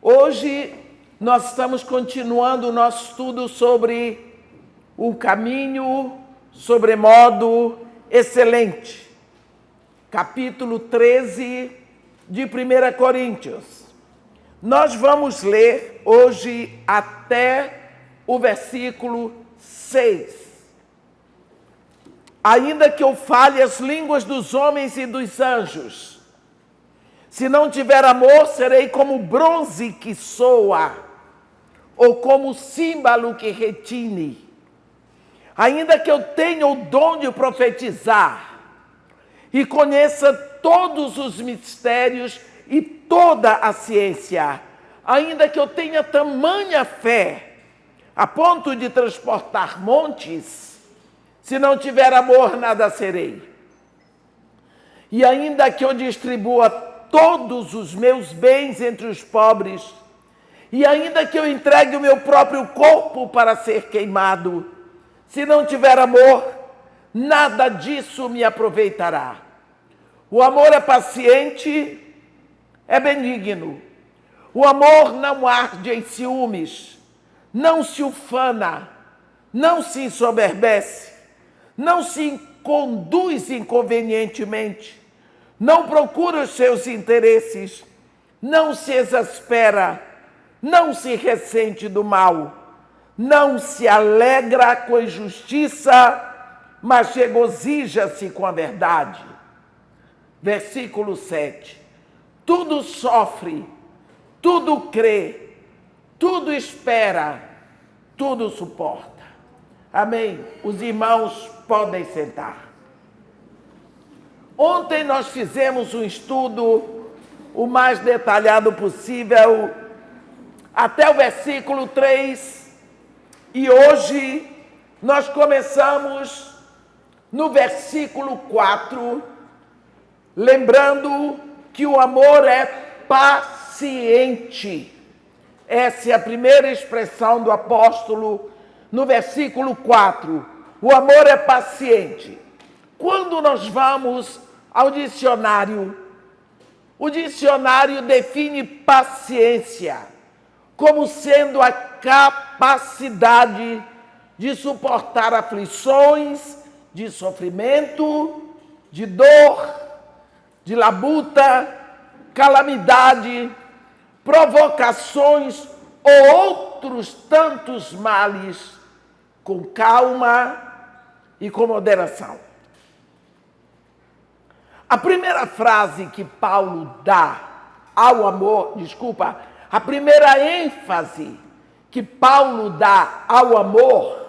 Hoje nós estamos continuando o nosso estudo sobre o caminho sobremodo excelente. Capítulo 13 de 1 Coríntios. Nós vamos ler hoje até o versículo 6. Ainda que eu fale as línguas dos homens e dos anjos, se não tiver amor, serei como bronze que soa, ou como símbolo que retine. Ainda que eu tenha o dom de profetizar, e conheça todos os mistérios e toda a ciência, ainda que eu tenha tamanha fé, a ponto de transportar montes, se não tiver amor, nada serei. E ainda que eu distribua todos os meus bens entre os pobres, e ainda que eu entregue o meu próprio corpo para ser queimado, se não tiver amor, nada disso me aproveitará. O amor é paciente, é benigno. O amor não arde em ciúmes, não se ufana, não se ensoberbece, não se conduz inconvenientemente, não procura os seus interesses, não se exaspera, não se ressente do mal, não se alegra com a injustiça, mas regozija-se com a verdade. Versículo 7. Tudo sofre, tudo crê, tudo espera, tudo suporta. Amém? Os irmãos podem sentar. Ontem nós fizemos um estudo o mais detalhado possível, até o versículo 3, e hoje nós começamos no versículo 4, lembrando que o amor é paciente. Essa é a primeira expressão do apóstolo no versículo 4. O amor é paciente. Quando nós vamos ao dicionário, o dicionário define paciência como sendo a capacidade de suportar aflições, de sofrimento, de dor, de labuta, calamidade, provocações ou outros tantos males, com calma e com moderação. A primeira frase que Paulo dá ao amor, a primeira ênfase que Paulo dá ao amor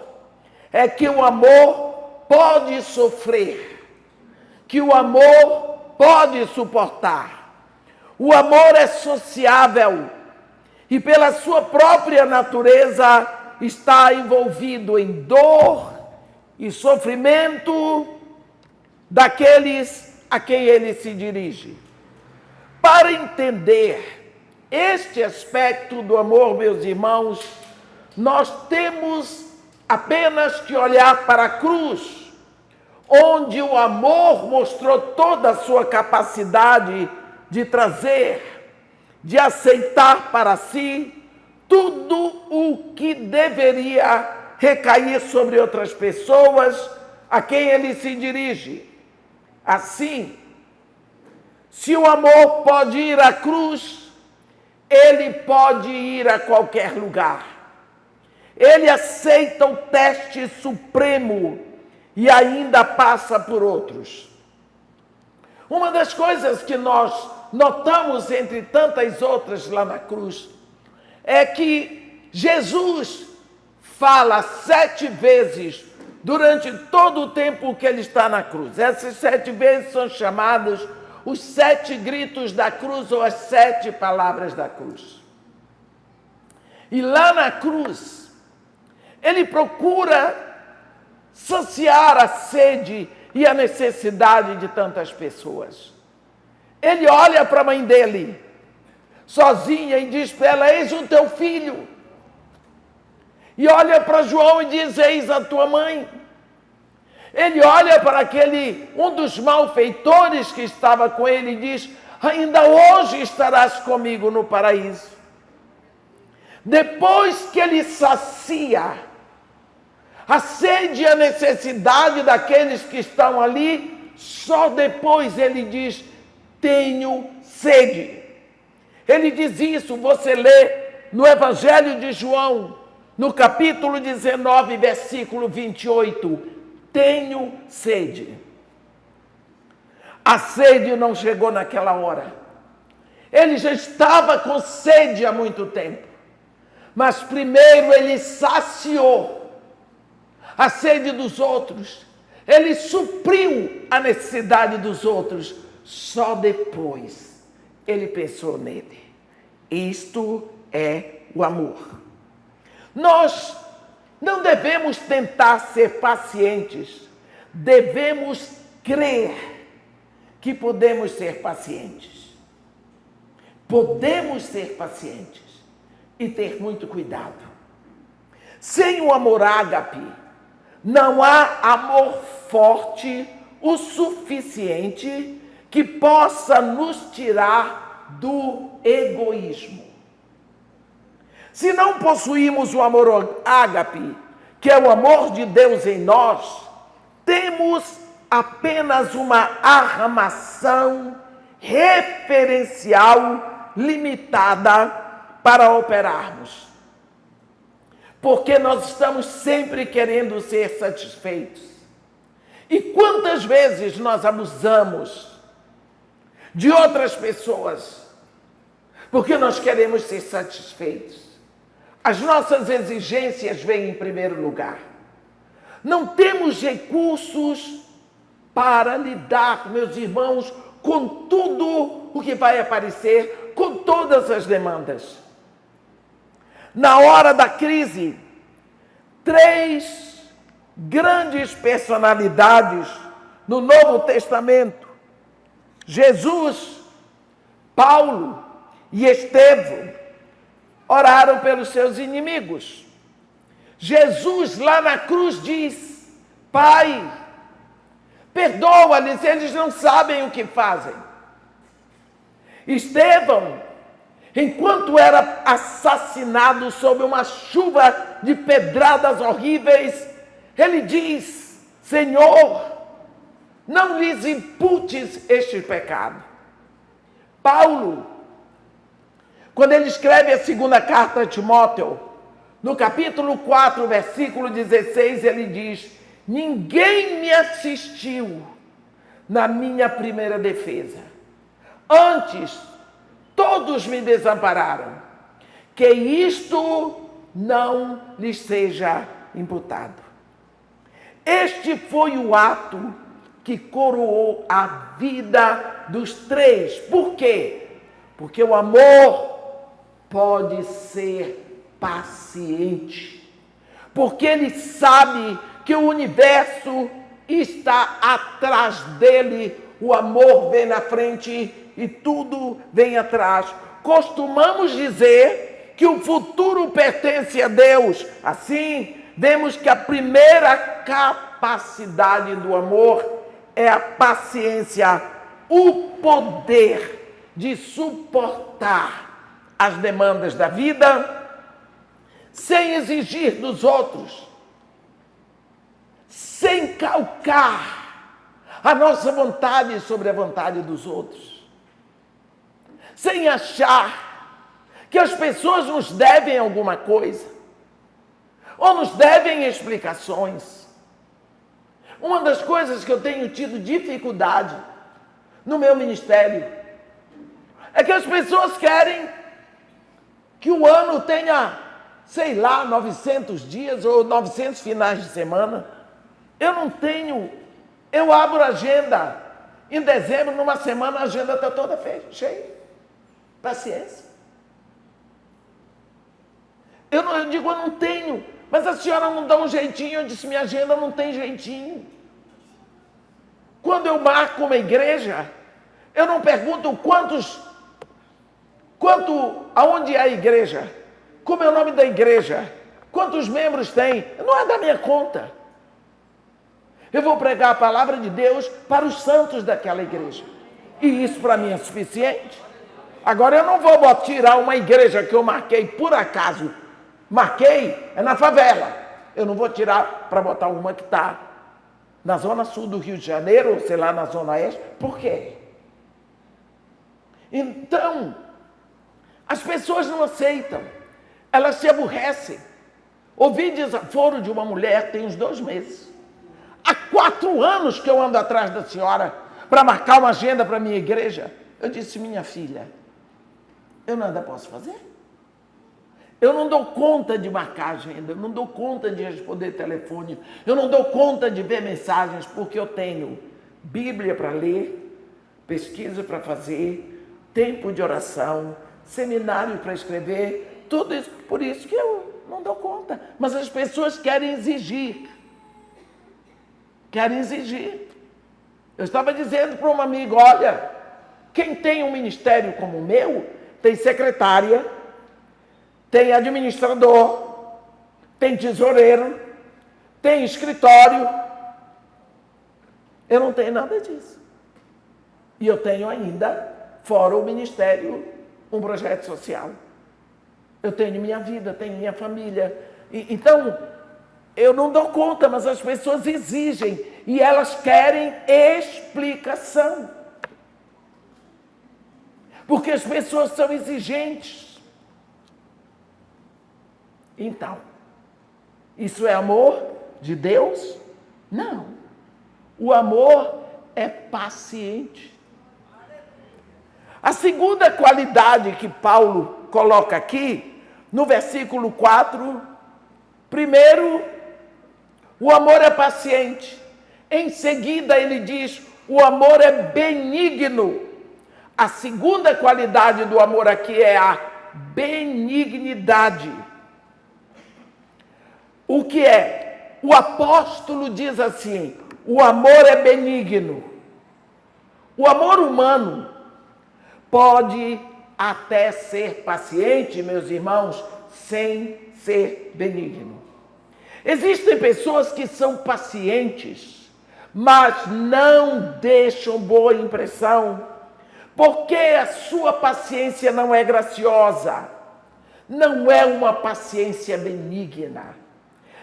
é que o amor pode sofrer, que o amor pode suportar. O amor é sociável e pela sua própria natureza está envolvido em dor e sofrimento daqueles a quem ele se dirige. Para entender este aspecto do amor, meus irmãos, nós temos apenas que olhar para a cruz, onde o amor mostrou toda a sua capacidade de trazer, de aceitar para si tudo o que deveria recair sobre outras pessoas a quem ele se dirige. Assim, se o amor pode ir à cruz, ele pode ir a qualquer lugar. Ele aceita o teste supremo e ainda passa por outros. Uma das coisas que nós notamos entre tantas outras lá na cruz é que Jesus fala 7 vezes durante todo o tempo que ele está na cruz. Essas 7 vezes são chamadas os 7 gritos da cruz ou as 7 palavras da cruz. E lá na cruz, ele procura saciar a sede e a necessidade de tantas pessoas. Ele olha para a mãe dele, sozinha, e diz para ela: eis o teu filho. E olha para João e diz: eis a tua mãe. Ele olha para um dos malfeitores que estava com ele e diz: ainda hoje estarás comigo no paraíso. Depois que ele sacia a sede e a necessidade daqueles que estão ali, só depois ele diz: tenho sede. Ele diz isso, você lê no Evangelho de João, no capítulo 19, versículo 28. Tenho sede. A sede não chegou naquela hora. Ele já estava com sede há muito tempo. Mas primeiro ele saciou a sede dos outros. Ele supriu a necessidade dos outros. Só depois ele pensou nele. Isto é o amor. Nós não devemos tentar ser pacientes. Devemos crer que podemos ser pacientes. Podemos ser pacientes e ter muito cuidado. Sem o amor ágape, não há amor forte o suficiente que possa nos tirar do egoísmo. Se não possuímos o amor ágape, que é o amor de Deus em nós, temos apenas uma armação referencial limitada para operarmos. Porque nós estamos sempre querendo ser satisfeitos. E quantas vezes nós abusamos de outras pessoas porque nós queremos ser satisfeitos? As nossas exigências vêm em primeiro lugar. Não temos recursos para lidar, meus irmãos, com tudo o que vai aparecer, com todas as demandas. Na hora da crise, 3 grandes personalidades no Novo Testamento, Jesus, Paulo e Estevão, oraram pelos seus inimigos. Jesus lá na cruz diz: Pai, perdoa-lhes, eles não sabem o que fazem. Estevão, enquanto era assassinado sob uma chuva de pedradas horríveis, ele diz: Senhor, não lhes imputes este pecado. Paulo, quando ele escreve a segunda carta a Timóteo, no capítulo 4, versículo 16, ele diz: ninguém me assistiu na minha primeira defesa. Antes, todos me desampararam. Que isto não lhes seja imputado. Este foi o ato que coroou a vida dos 3. Por quê? Porque o amor pode ser paciente. Porque ele sabe que o universo está atrás dele. O amor vem na frente e tudo vem atrás. Costumamos dizer que o futuro pertence a Deus. Assim, vemos que a primeira capacidade do amor é a paciência, o poder de suportar as demandas da vida sem exigir dos outros, sem calcar a nossa vontade sobre a vontade dos outros, sem achar que as pessoas nos devem alguma coisa ou nos devem explicações. Uma das coisas que eu tenho tido dificuldade no meu ministério é que as pessoas querem que o ano tenha, sei lá, 900 dias ou 900 finais de semana. Eu não tenho. Eu abro a agenda em dezembro, numa semana a agenda está toda cheia. Paciência. Eu digo, eu não tenho. Mas a senhora não dá um jeitinho. Eu disse, minha agenda não tem jeitinho. Quando eu marco uma igreja, eu não pergunto aonde é a igreja, como é o nome da igreja, quantos membros tem, não é da minha conta. Eu vou pregar a palavra de Deus para os santos daquela igreja. E isso para mim é suficiente. Agora eu não vou tirar uma igreja que eu marquei por acaso Marquei, é na favela. Eu não vou tirar para botar uma que está na zona sul do Rio de Janeiro, ou sei lá, na zona oeste. Por quê? Então, as pessoas não aceitam. Elas se aborrecem. Ouvi desaforo de uma mulher tem uns 2 meses. Há 4 anos que eu ando atrás da senhora para marcar uma agenda para a minha igreja. Eu disse, minha filha, eu nada posso fazer. Eu não dou conta de marcar agenda, eu não dou conta de responder telefone, eu não dou conta de ver mensagens, porque eu tenho Bíblia para ler, pesquisa para fazer, tempo de oração, seminário para escrever, tudo isso. Por isso que eu não dou conta. Mas as pessoas querem exigir. Querem exigir. Eu estava dizendo para uma amiga, olha, quem tem um ministério como o meu, tem secretária, tem administrador, tem tesoureiro, tem escritório. Eu não tenho nada disso. E eu tenho ainda, fora o ministério, um projeto social. Eu tenho minha vida, tenho minha família. Então, eu não dou conta, mas as pessoas exigem. E elas querem explicação. Porque as pessoas são exigentes. Então, isso é amor de Deus? Não. O amor é paciente. A segunda qualidade que Paulo coloca aqui, no versículo 4, primeiro, o amor é paciente. Em seguida, ele diz, o amor é benigno. A segunda qualidade do amor aqui é a benignidade. O que é? O apóstolo diz assim, o amor é benigno. O amor humano pode até ser paciente, meus irmãos, sem ser benigno. Existem pessoas que são pacientes, mas não deixam boa impressão, porque a sua paciência não é graciosa, não é uma paciência benigna.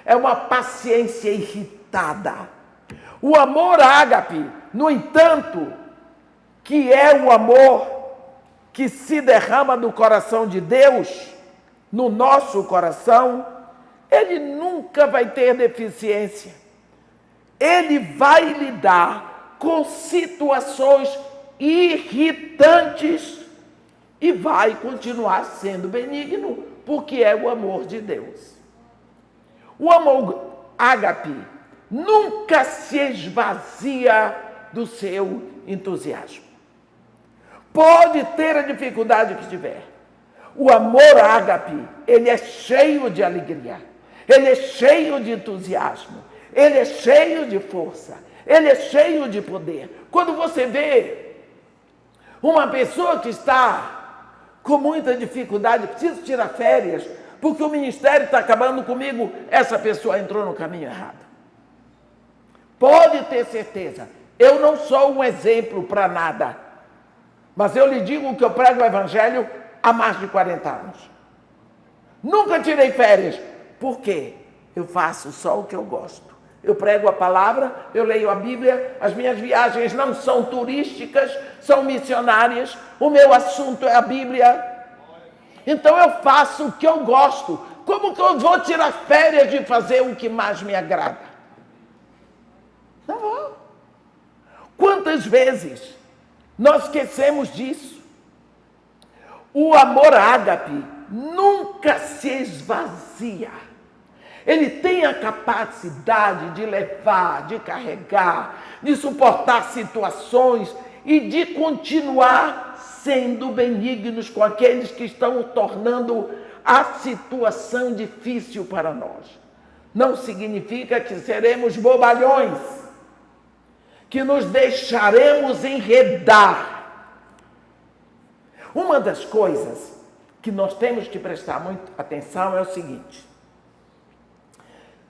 É uma paciência irritada. O amor ágape, no entanto, que é o amor que se derrama do coração de Deus, no nosso coração, ele nunca vai ter deficiência. Ele vai lidar com situações irritantes e vai continuar sendo benigno, porque é o amor de Deus. O amor ágape nunca se esvazia do seu entusiasmo. Pode ter a dificuldade que tiver. O amor ágape, ele é cheio de alegria. Ele é cheio de entusiasmo. Ele é cheio de força. Ele é cheio de poder. Quando você vê uma pessoa que está com muita dificuldade, precisa tirar férias, porque o ministério está acabando comigo, essa pessoa entrou no caminho errado. Pode ter certeza, eu não sou um exemplo para nada, mas eu lhe digo que eu prego o evangelho há mais de 40 anos. Nunca tirei férias. Por quê? Eu faço só o que eu gosto. Eu prego a palavra, eu leio a Bíblia, as minhas viagens não são turísticas, são missionárias, o meu assunto é a Bíblia. Então eu faço o que eu gosto. Como que eu vou tirar férias de fazer o que mais me agrada? Não vou. Quantas vezes nós esquecemos disso? O amor ágape nunca se esvazia. Ele tem a capacidade de levar, de carregar, de suportar situações e de continuar sendo benignos com aqueles que estão tornando a situação difícil para nós. Não significa que seremos bobalhões, que nos deixaremos enredar. Uma das coisas que nós temos que prestar muita atenção é o seguinte: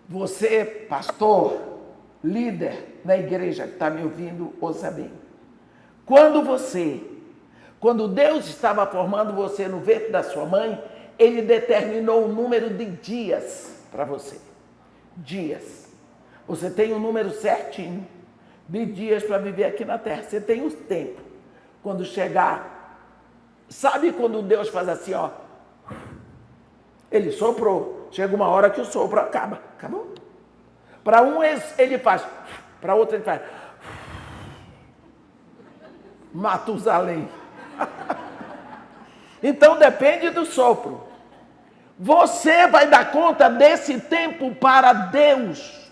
você, pastor, líder na igreja que está me ouvindo, ouça bem. Quando Deus estava formando você no ventre da sua mãe, ele determinou um número de dias para você. Dias. Você tem um número certinho de dias para viver aqui na terra. Você tem um tempo. Quando chegar, sabe quando Deus faz assim, ó? Ele soprou. Chega uma hora que o sopro acaba. Acabou. Para um ele faz, para outro ele faz. Matusalém. Então depende do sopro. Você vai dar conta desse tempo para Deus.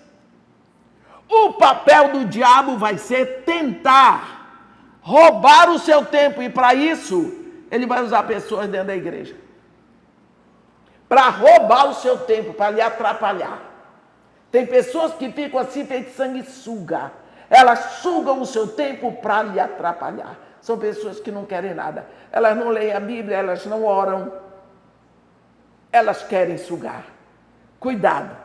O papel do diabo vai ser tentar roubar o seu tempo. E para isso, ele vai usar pessoas dentro da igreja. Para roubar o seu tempo, para lhe atrapalhar. Tem pessoas que ficam assim, feito sanguessuga. Elas sugam o seu tempo para lhe atrapalhar. São pessoas que não querem nada. Elas não leem a Bíblia, elas não oram. Elas querem sugar. Cuidado.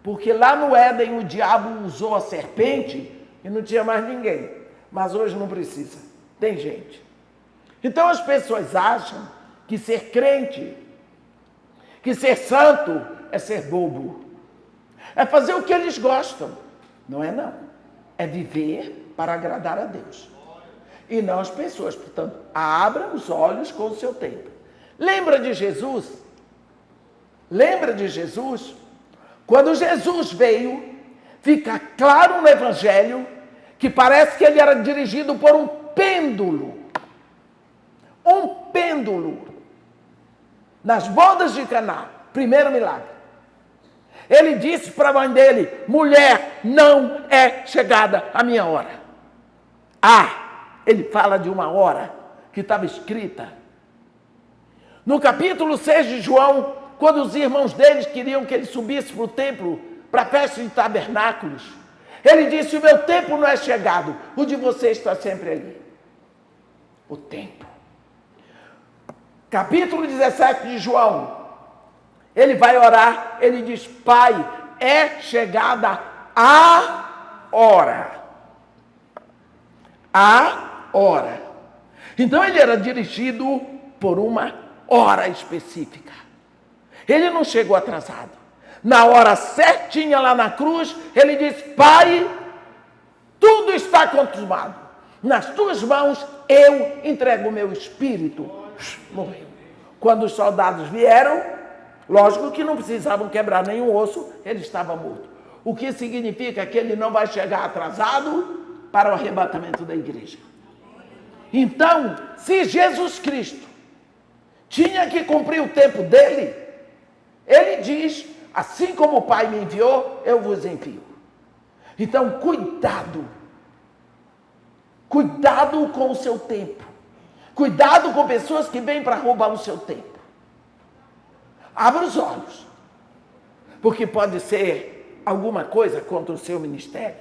Porque lá no Éden o diabo usou a serpente e não tinha mais ninguém. Mas hoje não precisa. Tem gente. Então as pessoas acham que ser crente, que ser santo é ser bobo. É fazer o que eles gostam. Não é não. É viver para agradar a Deus. E não as pessoas. Portanto, abra os olhos com o seu tempo. Lembra de Jesus? Lembra de Jesus? Quando Jesus veio, fica claro no Evangelho que parece que ele era dirigido por um pêndulo. Um pêndulo. Nas bodas de Caná, primeiro milagre. Ele disse para a mãe dele, mulher, não é chegada a minha hora. Ele fala de uma hora que estava escrita. No capítulo 6 de João, quando os irmãos deles queriam que ele subisse para o templo, para a festa de tabernáculos, ele disse, o meu tempo não é chegado, o de vocês está sempre ali. O tempo. Capítulo 17 de João, ele vai orar, ele diz, Pai, é chegada a hora. A hora. Então ele era dirigido por uma hora específica. Ele não chegou atrasado. Na hora certinha lá na cruz, ele diz, Pai, tudo está consumado. Nas tuas mãos eu entrego o meu espírito. Morreu. Quando os soldados vieram, lógico que não precisavam quebrar nenhum osso, ele estava morto. O que significa que ele não vai chegar atrasado para o arrebatamento da igreja. Então, se Jesus Cristo tinha que cumprir o tempo dele, ele diz, assim como o Pai me enviou, eu vos envio. Então, cuidado. Cuidado com o seu tempo. Cuidado com pessoas que vêm para roubar o seu tempo. Abra os olhos. Porque pode ser alguma coisa contra o seu ministério.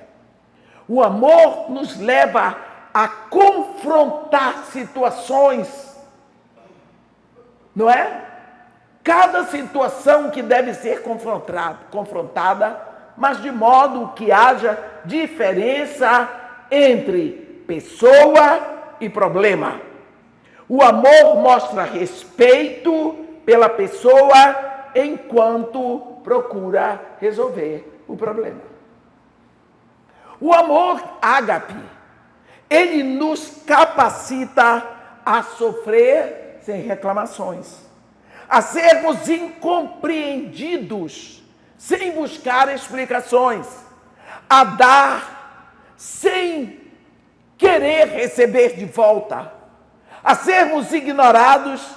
O amor nos leva a confrontar situações. Não é? Cada situação que deve ser confrontada, mas de modo que haja diferença entre pessoa e problema. O amor mostra respeito pela pessoa enquanto procura resolver o problema. O amor ágape, ele nos capacita a sofrer sem reclamações, a sermos incompreendidos sem buscar explicações, a dar sem querer receber de volta, a sermos ignorados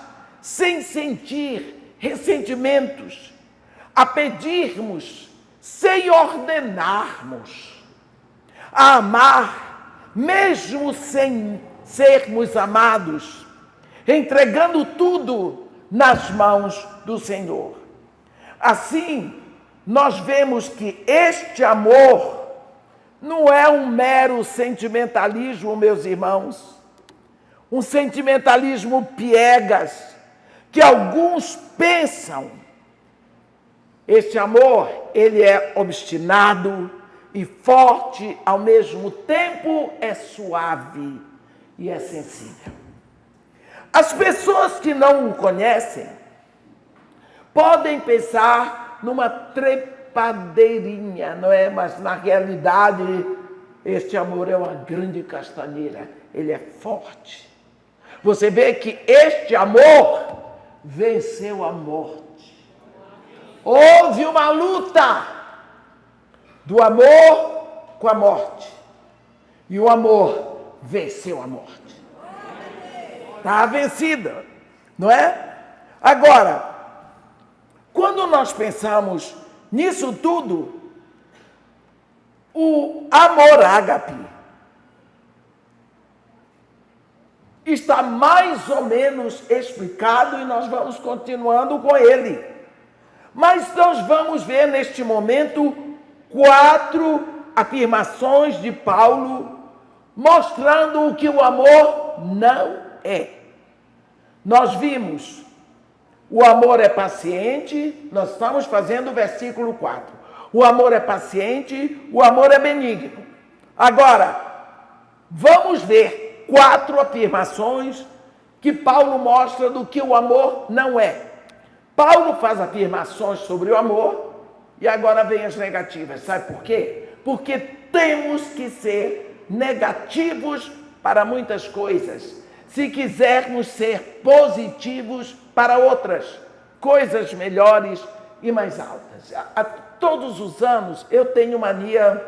sem sentir ressentimentos, a pedirmos sem ordenarmos, a amar mesmo sem sermos amados, entregando tudo nas mãos do Senhor. Assim, nós vemos que este amor não é um mero sentimentalismo, meus irmãos, um sentimentalismo piegas, que alguns pensam. Este amor, ele é obstinado e forte, ao mesmo tempo é suave e é sensível. As pessoas que não o conhecem podem pensar numa trepadeirinha, não é? Mas na realidade, este amor é uma grande castanheira, ele é forte. Você vê que este amor venceu a morte. Houve uma luta do amor com a morte. E o amor venceu a morte. Está vencida, não é? Agora, quando nós pensamos nisso tudo, o amor ágape está mais ou menos explicado e nós vamos continuando com ele. Mas nós vamos ver neste momento 4 afirmações de Paulo mostrando o que o amor não é. Nós vimos, o amor é paciente, nós estamos fazendo o versículo 4. O amor é paciente, o amor é benigno. Agora, vamos ver 4 afirmações que Paulo mostra do que o amor não é. Paulo faz afirmações sobre o amor e agora vem as negativas. Sabe por quê? Porque temos que ser negativos para muitas coisas, se quisermos ser positivos para outras, coisas melhores e mais altas. Todos os anos eu tenho mania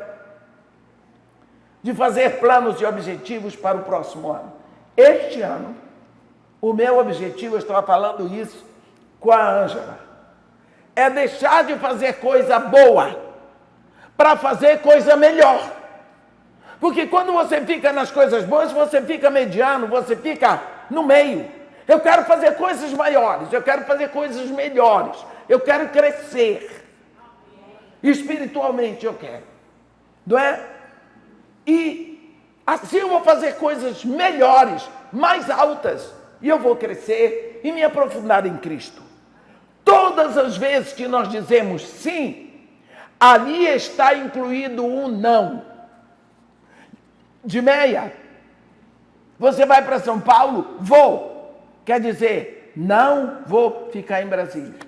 de fazer planos e objetivos para o próximo ano. Este ano, o meu objetivo, eu estava falando isso com a Ângela, é deixar de fazer coisa boa para fazer coisa melhor. Porque quando você fica nas coisas boas, você fica mediano, você fica no meio. Eu quero fazer coisas maiores, eu quero fazer coisas melhores, eu quero crescer. Espiritualmente eu quero, não é? E assim eu vou fazer coisas melhores, mais altas, e eu vou crescer e me aprofundar em Cristo. Todas as vezes que nós dizemos sim, ali está incluído um não. De meia, você vai para São Paulo? Vou. Quer dizer, não vou ficar em Brasília.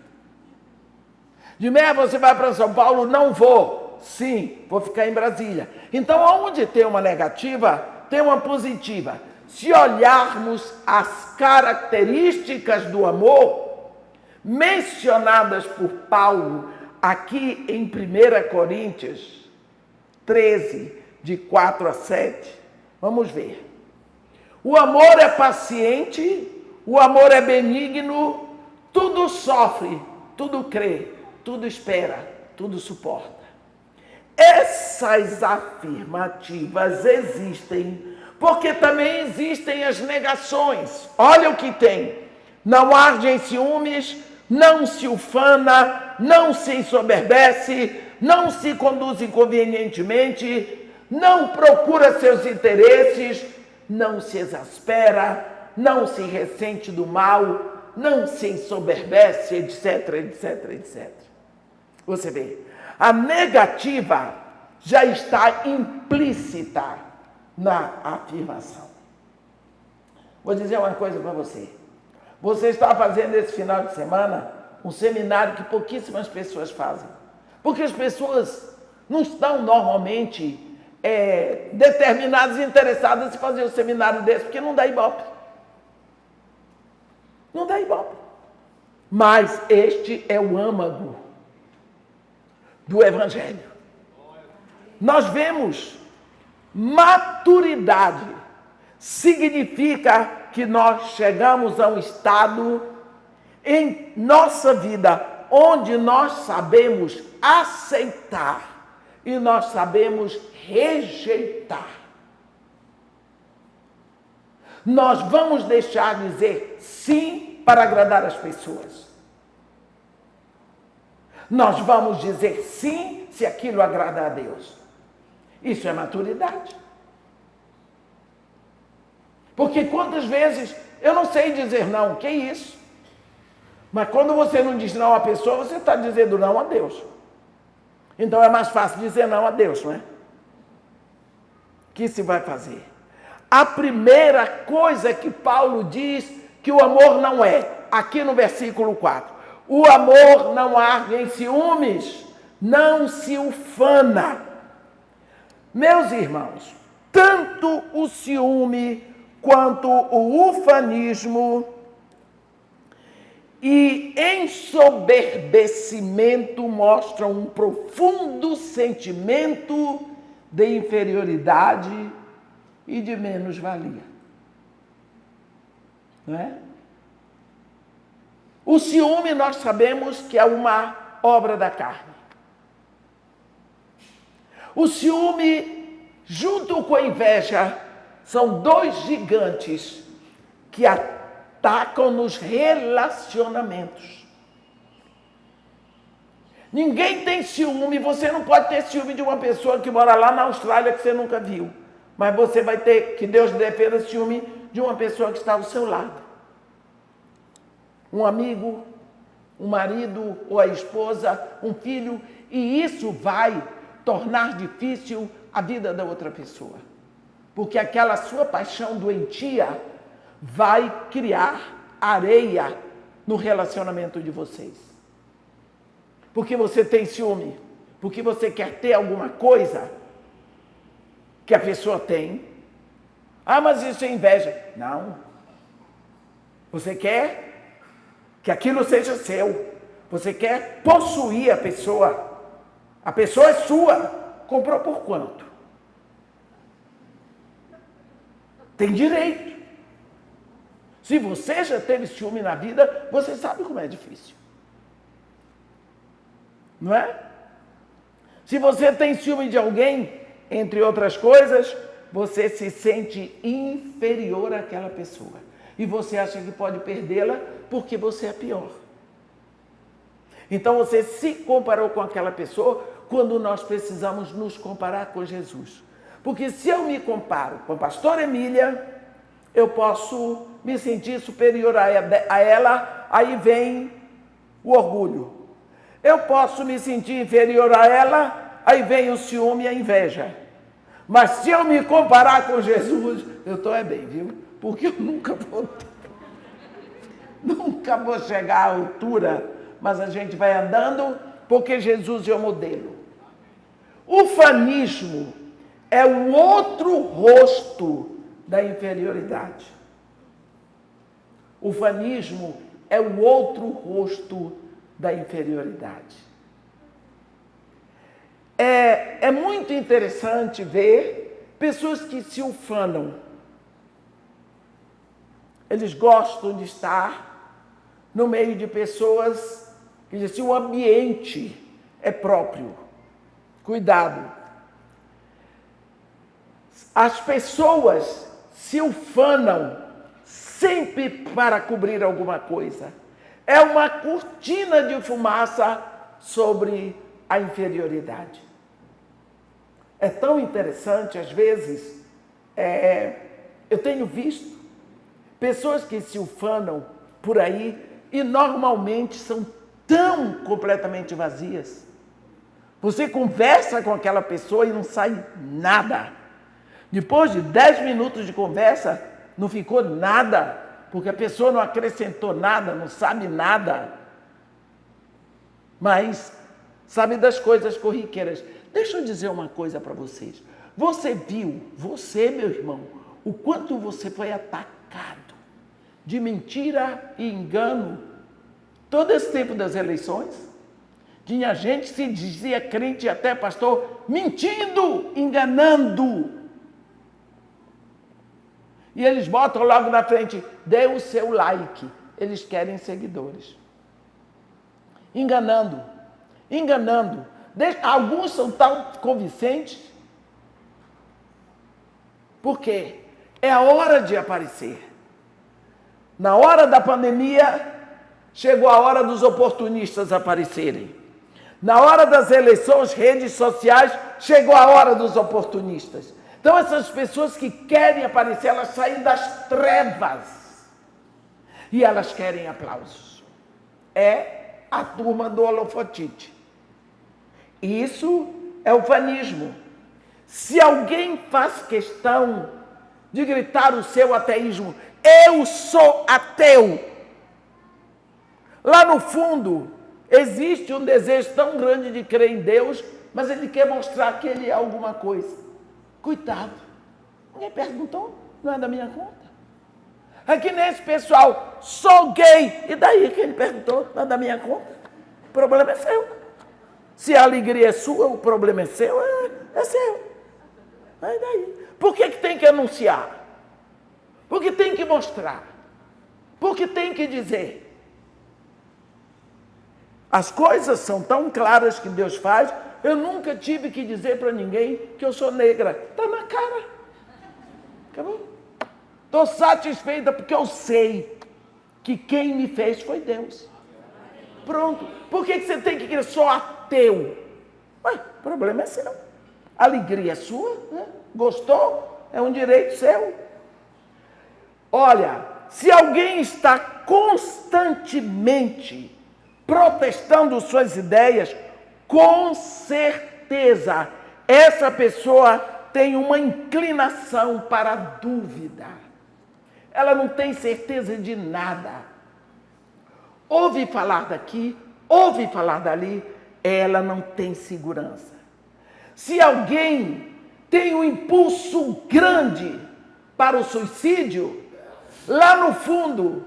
De meia, você vai para São Paulo? Não vou. Sim, vou ficar em Brasília. Então, onde tem uma negativa, tem uma positiva. Se olharmos as características do amor, mencionadas por Paulo aqui em 1 Coríntios 13, de 4 a 7, vamos ver. O amor é paciente, o amor é benigno, tudo sofre, tudo crê, tudo espera, tudo suporta. Essas afirmativas existem, porque também existem as negações. Olha o que tem. Não arde em ciúmes, não se ufana, não se ensoberbece, não se conduz inconvenientemente, não procura seus interesses, não se exaspera, não se ressente do mal, não se ensoberbece, etc, etc, etc. Você vê, a negativa já está implícita na afirmação. Vou dizer uma coisa para você. Você está fazendo esse final de semana um seminário que pouquíssimas pessoas fazem. Porque as pessoas não estão normalmente determinadas e interessadas em fazer um seminário desse, porque não dá ibope. Não dá ibope. Mas este é o âmago do Evangelho. Nós vemos maturidade. Significa que nós chegamos a um estado em nossa vida onde nós sabemos aceitar e nós sabemos rejeitar. Nós vamos deixar de dizer sim para agradar as pessoas. Nós vamos dizer sim se aquilo agrada a Deus. Isso é maturidade. Porque quantas vezes eu não sei dizer não, que isso? Mas quando você não diz não a pessoa, você está dizendo não a Deus. Então é mais fácil dizer não a Deus, não é? O que se vai fazer? A primeira coisa que Paulo diz que o amor não é, aqui no versículo 4. O amor não arde em ciúmes, não se ufana. Meus irmãos, tanto o ciúme quanto o ufanismo e ensoberbecimento mostram um profundo sentimento de inferioridade e de menos-valia. Não é? O ciúme nós sabemos que é uma obra da carne. O ciúme, junto com a inveja, são dois gigantes que atacam nos relacionamentos. Ninguém tem ciúme, você não pode ter ciúme de uma pessoa que mora lá na Austrália que você nunca viu. Mas você vai ter, que Deus defenda, ciúme de uma pessoa que está ao seu lado. Um amigo, um marido ou a esposa, um filho, e isso vai tornar difícil a vida da outra pessoa. Porque aquela sua paixão doentia vai criar areia no relacionamento de vocês. Porque você tem ciúme, porque você quer ter alguma coisa que a pessoa tem. Ah, mas isso é inveja. Não. Você quer que aquilo seja seu. Você quer possuir a pessoa. A pessoa é sua. Comprou por quanto? Tem direito. Se você já teve ciúme na vida, você sabe como é difícil. Não é? Se você tem ciúme de alguém, entre outras coisas, você se sente inferior àquela pessoa. E você acha que pode perdê-la porque você é pior. Então você se comparou com aquela pessoa quando nós precisamos nos comparar com Jesus. Porque se eu me comparo com a pastora Emília, eu posso me sentir superior a ela, aí vem o orgulho. Eu posso me sentir inferior a ela, aí vem o ciúme e a inveja. Mas se eu me comparar com Jesus, eu estou bem, viu? Porque eu nunca vou chegar à altura, mas a gente vai andando porque Jesus é o modelo. O ufanismo é o outro rosto da inferioridade. O ufanismo é o outro rosto da inferioridade. É muito interessante ver pessoas que se ufanam. Eles gostam de estar no meio de pessoas que dizem, o ambiente é próprio. Cuidado. As pessoas se ufanam sempre para cobrir alguma coisa. É uma cortina de fumaça sobre a inferioridade. É tão interessante, às vezes, eu tenho visto pessoas que se ufanam por aí e normalmente são tão completamente vazias. Você conversa com aquela pessoa e não sai nada. Depois de 10 minutos de conversa, não ficou nada, porque a pessoa não acrescentou nada, não sabe nada. Mas sabe das coisas corriqueiras. Deixa eu dizer uma coisa para vocês. Você viu, meu irmão, o quanto você foi atacado de mentira e engano todo esse tempo das eleições? Tinha gente que se dizia crente, até pastor, mentindo, enganando. E eles botam logo na frente, dê o seu like. Eles querem seguidores. Enganando. Alguns são tão convincentes. Por quê? É a hora de aparecer. Na hora da pandemia, chegou a hora dos oportunistas aparecerem. Na hora das eleições, redes sociais, chegou a hora dos oportunistas. Então, essas pessoas que querem aparecer, elas saem das trevas. E elas querem aplausos. É a turma do holofotite. Isso é o ufanismo. Se alguém faz questão de gritar o seu ateísmo, eu sou ateu, Lá no fundo, existe um desejo tão grande de crer em Deus, mas ele quer mostrar que ele é alguma coisa. Coitado, ninguém perguntou, não é da minha conta. É que nem esse pessoal, sou gay, e daí que ele perguntou, não é da minha conta. O problema é seu. Se a alegria é sua, o problema é seu, é seu. Aí daí. Por que tem que anunciar? Porque tem que mostrar. Porque tem que dizer. As coisas são tão claras que Deus faz, eu nunca tive que dizer para ninguém que eu sou negra. Está na cara. Acabou. Estou satisfeita porque eu sei que quem me fez foi Deus. Pronto. Por que você tem que crer só ateu? Ué, o problema é seu. A alegria é sua, né? Gostou? É um direito seu. Olha, se alguém está constantemente protestando suas ideias, com certeza essa pessoa tem uma inclinação para a dúvida. Ela não tem certeza de nada. Ouve falar daqui, ouve falar dali, ela não tem segurança. Se alguém tem um impulso grande para o suicídio, lá no fundo,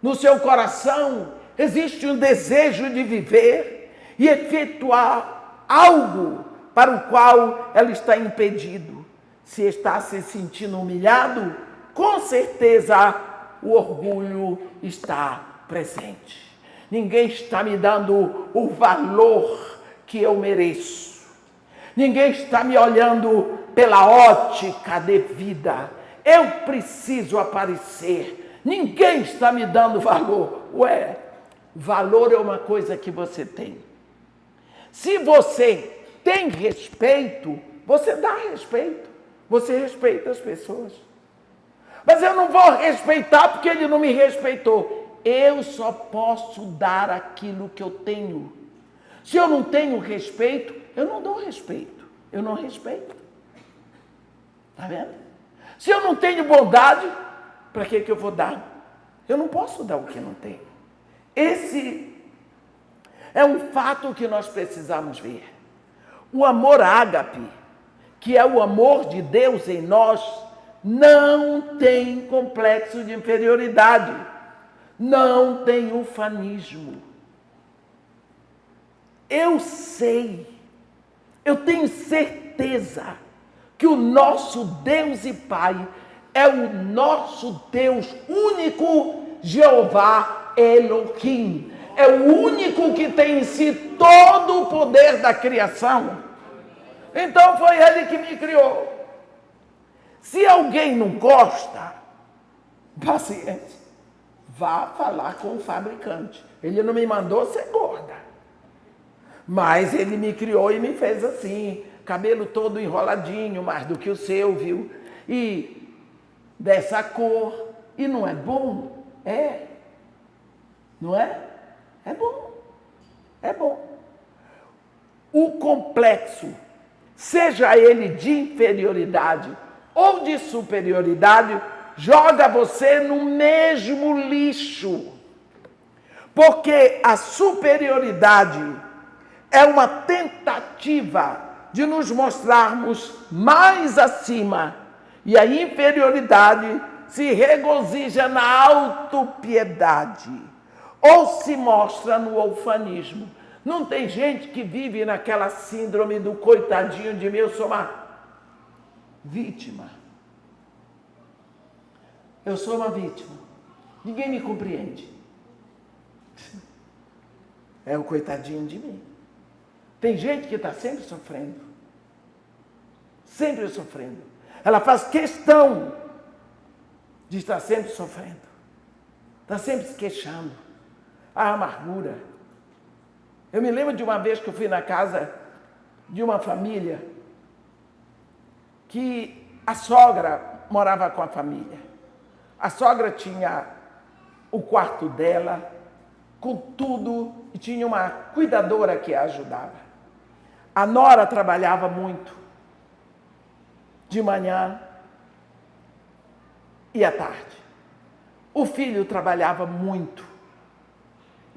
no seu coração, existe um desejo de viver e efetuar algo para o qual ela está impedido. Se está se sentindo humilhado, com certeza o orgulho está presente. Ninguém está me dando o valor que eu mereço. Ninguém está me olhando pela ótica devida. Eu preciso aparecer. Ninguém está me dando valor. Ué, valor é uma coisa que você tem. Se você tem respeito, você dá respeito. Você respeita as pessoas. Mas eu não vou respeitar porque ele não me respeitou. Eu só posso dar aquilo que eu tenho. Se eu não tenho respeito, eu não dou respeito. Eu não respeito. Está vendo? Se eu não tenho bondade, para que eu vou dar? Eu não posso dar o que não tenho. Esse é um fato que nós precisamos ver. O amor ágape, que é o amor de Deus em nós, não tem complexo de inferioridade, não tem ufanismo. Eu sei, eu tenho certeza que o nosso Deus e Pai é o nosso Deus único, Jeová Elohim. É o único que tem em si todo o poder da criação. Então foi ele que me criou. Se alguém não gosta, paciência, vá falar com o fabricante. Ele não me mandou ser gorda, mas ele me criou e me fez assim, cabelo todo enroladinho, mais do que o seu, viu? E dessa cor, e não é bom? É. Não é? É bom. É bom. O complexo, seja ele de inferioridade ou de superioridade, joga você no mesmo lixo. Porque a superioridade é uma tentativa de nos mostrarmos mais acima. E a inferioridade se regozija na autopiedade ou se mostra no ufanismo. Não tem gente que vive naquela síndrome do coitadinho de mim, eu sou uma vítima. Eu sou uma vítima. Ninguém me compreende. É o coitadinho de mim. Tem gente que está sempre sofrendo. Sempre sofrendo. Ela faz questão de estar sempre sofrendo. Está sempre se queixando. A amargura. Eu me lembro de uma vez que eu fui na casa de uma família que a sogra morava com a família. A sogra tinha o quarto dela, com tudo, e tinha uma cuidadora que a ajudava. A nora trabalhava muito, de manhã e à tarde. O filho trabalhava muito.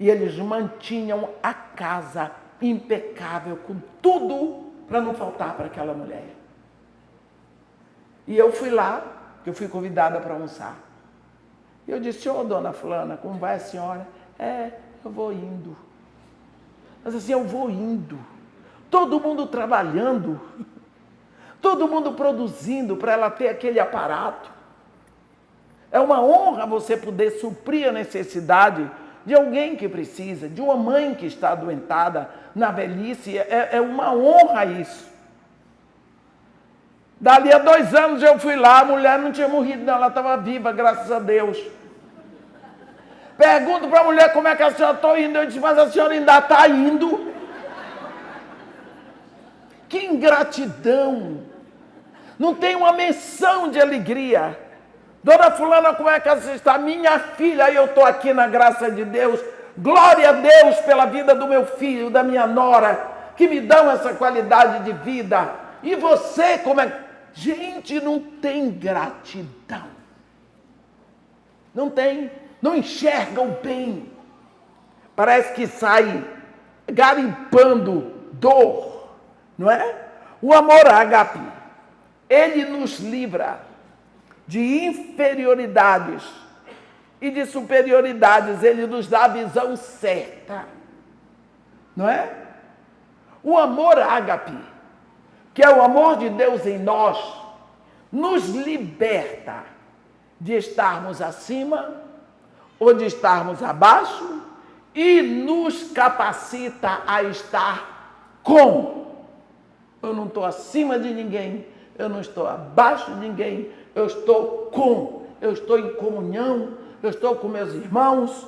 E eles mantinham a casa impecável, com tudo para não faltar para aquela mulher. E eu fui lá, eu fui convidada para almoçar. E eu disse, dona fulana, como vai a senhora? Eu vou indo. Mas assim, eu vou indo. Todo mundo trabalhando, todo mundo produzindo para ela ter aquele aparato. É uma honra você poder suprir a necessidade de alguém que precisa, de uma mãe que está adoentada na velhice. É uma honra isso. Dali a 2 anos eu fui lá, a mulher não tinha morrido, não, ela estava viva, graças a Deus. Pergunto para a mulher como é que a senhora está indo. Eu disse, mas a senhora ainda está indo? Que ingratidão! Não tem uma menção de alegria. Dona fulana, como é que você está? Minha filha, eu estou aqui na graça de Deus. Glória a Deus pela vida do meu filho, da minha nora, que me dão essa qualidade de vida. E você, como é? Gente, não tem gratidão. Não tem. Não enxerga o bem. Parece que sai garimpando dor, não é? O amor ágape, ele nos livra de inferioridades e de superioridades, ele nos dá a visão certa, não é? O amor ágape, que é o amor de Deus em nós, nos liberta de estarmos acima ou de estarmos abaixo e nos capacita a estar com. Eu não estou acima de ninguém, eu não estou abaixo de ninguém, eu estou com, eu estou em comunhão, eu estou com meus irmãos,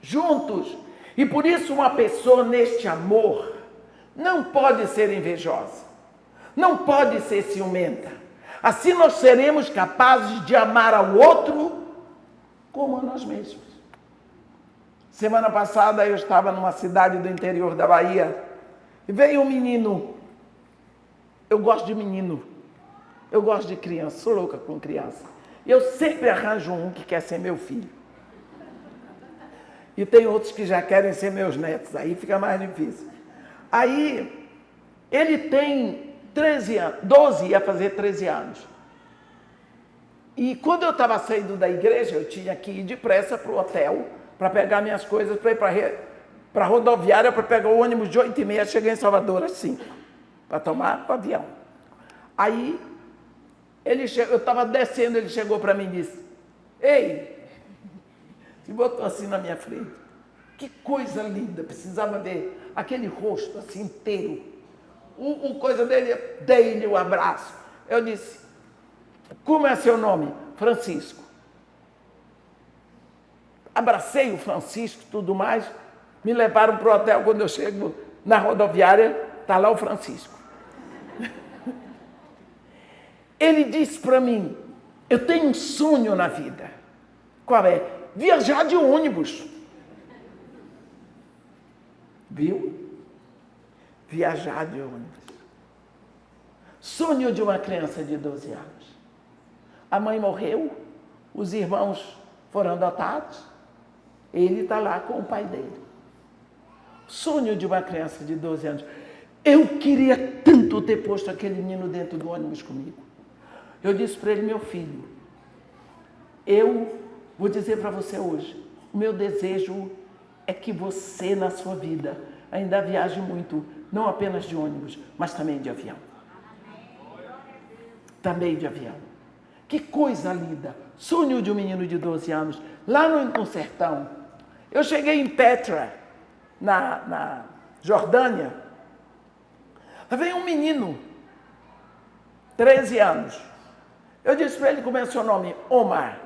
juntos. E por isso uma pessoa neste amor não pode ser invejosa, não pode ser ciumenta. Assim nós seremos capazes de amar ao outro como a nós mesmos. Semana passada eu estava numa cidade do interior da Bahia e veio um menino. Eu gosto de menino, eu gosto de criança, sou louca com criança. Eu sempre arranjo um que quer ser meu filho. E tem outros que já querem ser meus netos, aí fica mais difícil. Aí, ele tem 13 anos, 12, ia fazer 13 anos. E quando eu estava saindo da igreja, eu tinha que ir depressa para o hotel, para pegar minhas coisas, para ir para a rodoviária, para pegar o ônibus de 8h30, cheguei em Salvador às 5, para tomar o avião. Aí, eu estava descendo, ele chegou para mim e disse, ei, se botou assim na minha frente, que coisa linda, precisava ver aquele rosto assim inteiro. O coisa dele, dei-lhe o abraço. Eu disse, como é seu nome? Francisco. Abracei o Francisco, tudo mais, me levaram para o hotel. Quando eu chego na rodoviária, está lá o Francisco. Ele disse para mim, eu tenho um sonho na vida. Qual é? Viajar de ônibus. Viu? Viajar de ônibus. Sonho de uma criança de 12 anos. A mãe morreu, os irmãos foram adotados, ele está lá com o pai dele. Sonho de uma criança de 12 anos. Eu queria tanto ter posto aquele menino dentro do ônibus comigo. Eu disse para ele, meu filho, eu vou dizer para você hoje, o meu desejo é que você, na sua vida, ainda viaje muito, não apenas de ônibus, mas também de avião. Também de avião. Que coisa linda. Sonho de um menino de 12 anos, lá no sertão. Eu cheguei em Petra, na Jordânia. Veio um menino, 13 anos. Eu disse para ele, como é o seu nome? Omar.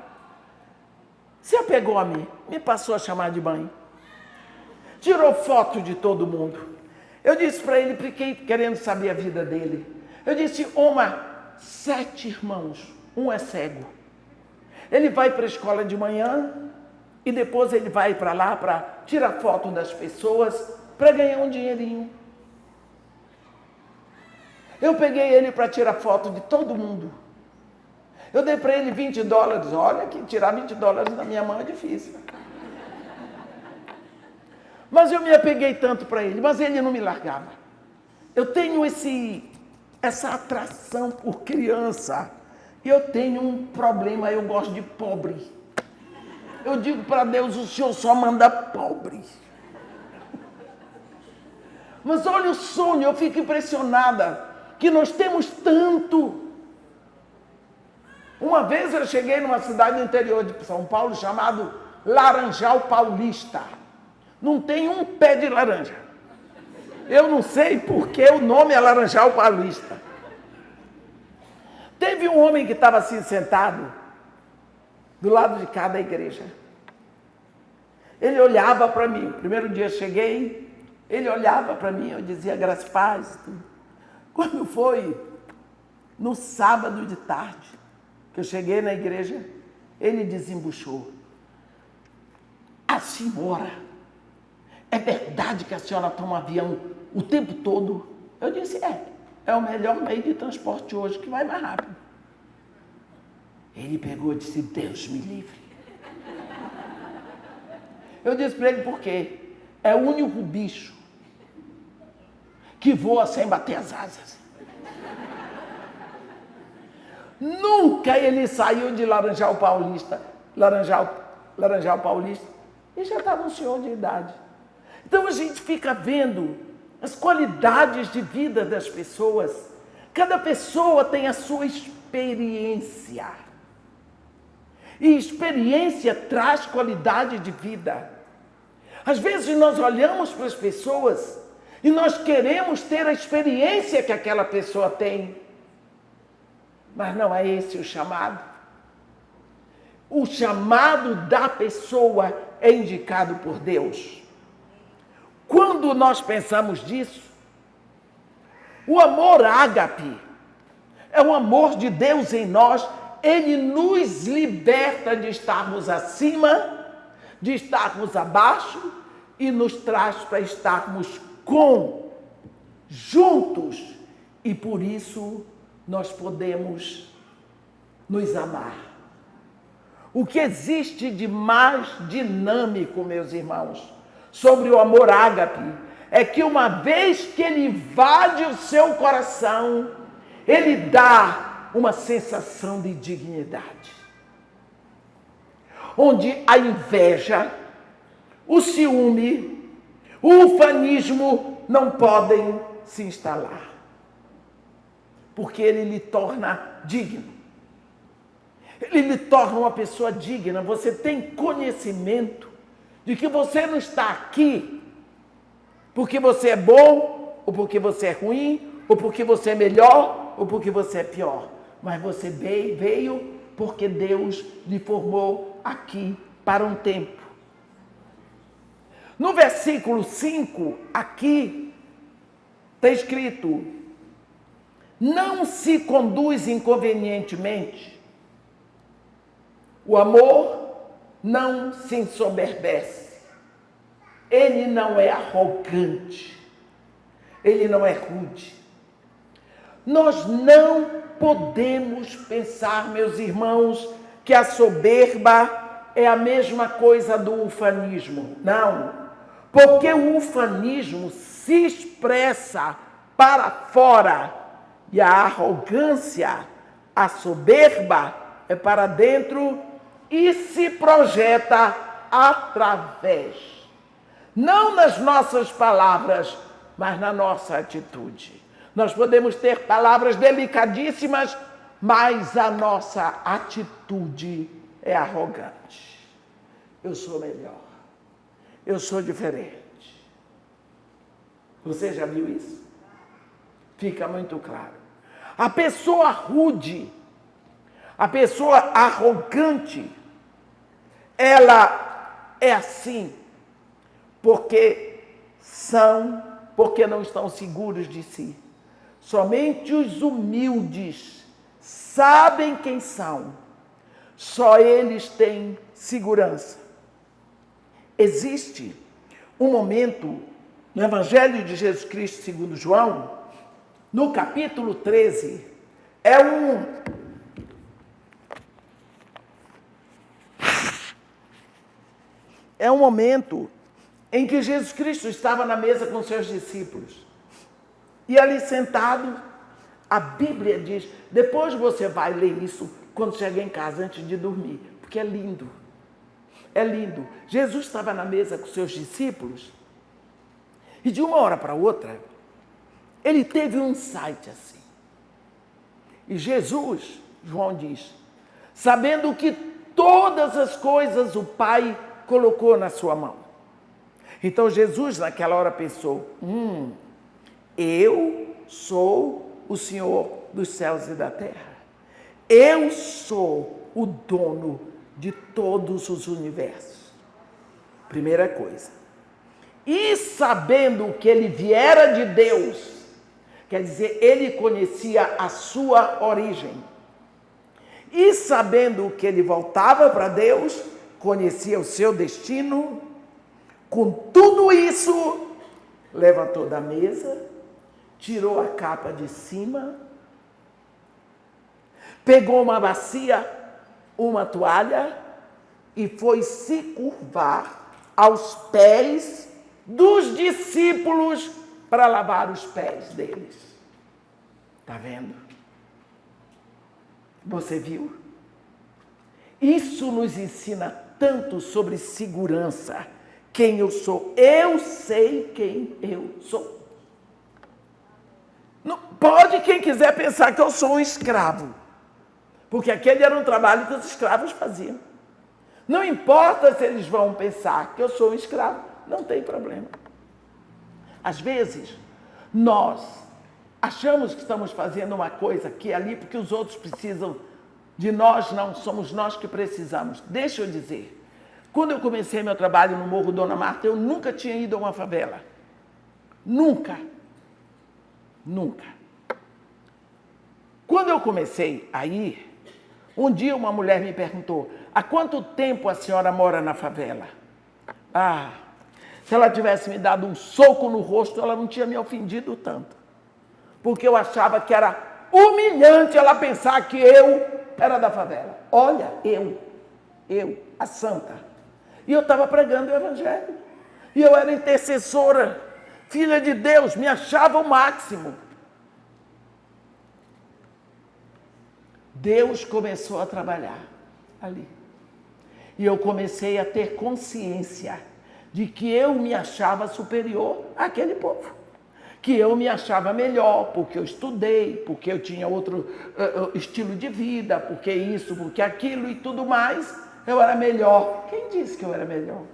Se apegou a mim, me passou a chamar de mãe. Tirou foto de todo mundo. Eu disse para ele, fiquei querendo saber a vida dele. Eu disse, Omar, 7 irmãos, um é cego. Ele vai para a escola de manhã e depois ele vai para lá para tirar foto das pessoas para ganhar um dinheirinho. Eu peguei ele para tirar foto de todo mundo. Eu dei para ele $20. Olha que tirar $20 da minha mão é difícil. Mas eu me apeguei tanto para ele, mas ele não me largava. Eu tenho essa atração por criança. E eu tenho um problema, eu gosto de pobre. Eu digo para Deus, o Senhor só manda pobre. Mas olha o sonho, eu fico impressionada que nós temos tanto. Uma vez eu cheguei numa cidade do interior de São Paulo chamado Laranjal Paulista. Não tem um pé de laranja. Eu não sei por que o nome é Laranjal Paulista. Teve um homem que estava assim sentado do lado de cada igreja. Ele olhava para mim. Primeiro dia eu cheguei, ele olhava para mim, eu dizia graças a paz. Quando foi no sábado de tarde, que eu cheguei na igreja, ele desembuchou. A senhora, é verdade que a senhora toma avião o tempo todo? Eu disse, é o melhor meio de transporte hoje, que vai mais rápido. Ele pegou e disse, Deus me livre. Eu disse para ele, por quê? É o único bicho que voa sem bater as asas. Nunca ele saiu de Laranjal Paulista, Laranjal Paulista, e já estava um senhor de idade. Então a gente fica vendo as qualidades de vida das pessoas. Cada pessoa tem a sua experiência. E experiência traz qualidade de vida. Às vezes nós olhamos para as pessoas e nós queremos ter a experiência que aquela pessoa tem. Mas não é esse o chamado. O chamado da pessoa é indicado por Deus. Quando nós pensamos disso, o amor ágape é o amor de Deus em nós. Ele nos liberta de estarmos acima, de estarmos abaixo e nos traz para estarmos juntos. E por isso nós podemos nos amar. O que existe de mais dinâmico, meus irmãos, sobre o amor ágape, é que uma vez que ele invade o seu coração, ele dá uma sensação de dignidade. Onde a inveja, o ciúme, o ufanismo não podem se instalar. Porque ele lhe torna digno. Ele lhe torna uma pessoa digna. Você tem conhecimento de que você não está aqui porque você é bom, ou porque você é ruim, ou porque você é melhor, ou porque você é pior. Mas você veio porque Deus lhe formou aqui para um tempo. No versículo 5, aqui, está escrito: não se conduz inconvenientemente. O amor não se ensoberbece. Ele não é arrogante. Ele não é rude. Nós não podemos pensar, meus irmãos, que a soberba é a mesma coisa do ufanismo. Não. Porque o ufanismo se expressa para fora e a arrogância, a soberba, é para dentro e se projeta através. Não nas nossas palavras, mas na nossa atitude. Nós podemos ter palavras delicadíssimas, mas a nossa atitude é arrogante. Eu sou melhor. Eu sou diferente. Você já viu isso? Fica muito claro. A pessoa rude, a pessoa arrogante, ela é assim porque não estão seguros de si. Somente os humildes sabem quem são. Só eles têm segurança. Existe um momento no Evangelho de Jesus Cristo segundo João, no capítulo 13, é um momento em que Jesus Cristo estava na mesa com seus discípulos. E ali sentado, a Bíblia diz, depois você vai ler isso quando chegar em casa, antes de dormir, porque é lindo. É lindo. Jesus estava na mesa com seus discípulos e de uma hora para outra, ele teve um insight assim. E Jesus, João diz, sabendo que todas as coisas o Pai colocou na sua mão. Então Jesus naquela hora pensou, eu sou o Senhor dos céus e da terra. Eu sou o dono de todos os universos. Primeira coisa. E sabendo que ele viera de Deus, quer dizer, ele conhecia a sua origem. E sabendo que ele voltava para Deus, conhecia o seu destino, com tudo isso, levantou da mesa, tirou a capa de cima, pegou uma bacia, uma toalha e foi se curvar aos pés dos discípulos para lavar os pés deles. Está vendo? Você viu? Isso nos ensina tanto sobre segurança. Quem eu sou. Eu sei quem eu sou. Não pode quem quiser pensar que eu sou um escravo. Porque aquele era um trabalho que os escravos faziam. Não importa se eles vão pensar que eu sou um escravo. Não tem problema. Às vezes, nós achamos que estamos fazendo uma coisa aqui e ali porque os outros precisam de nós, não somos nós que precisamos. Deixa eu dizer, quando eu comecei meu trabalho no Morro Dona Marta, eu nunca tinha ido a uma favela. Nunca. Nunca. Quando eu comecei a ir, um dia uma mulher me perguntou, há quanto tempo a senhora mora na favela? Se ela tivesse me dado um soco no rosto, ela não tinha me ofendido tanto. Porque eu achava que era humilhante ela pensar que eu era da favela. Olha, eu, a santa. E eu estava pregando o evangelho. E eu era intercessora, filha de Deus, me achava o máximo. Deus começou a trabalhar ali. E eu comecei a ter consciência de que eu me achava superior àquele povo. Que eu me achava melhor, porque eu estudei, porque eu tinha outro estilo de vida, porque isso, porque aquilo e tudo mais, eu era melhor. Quem disse que eu era melhor?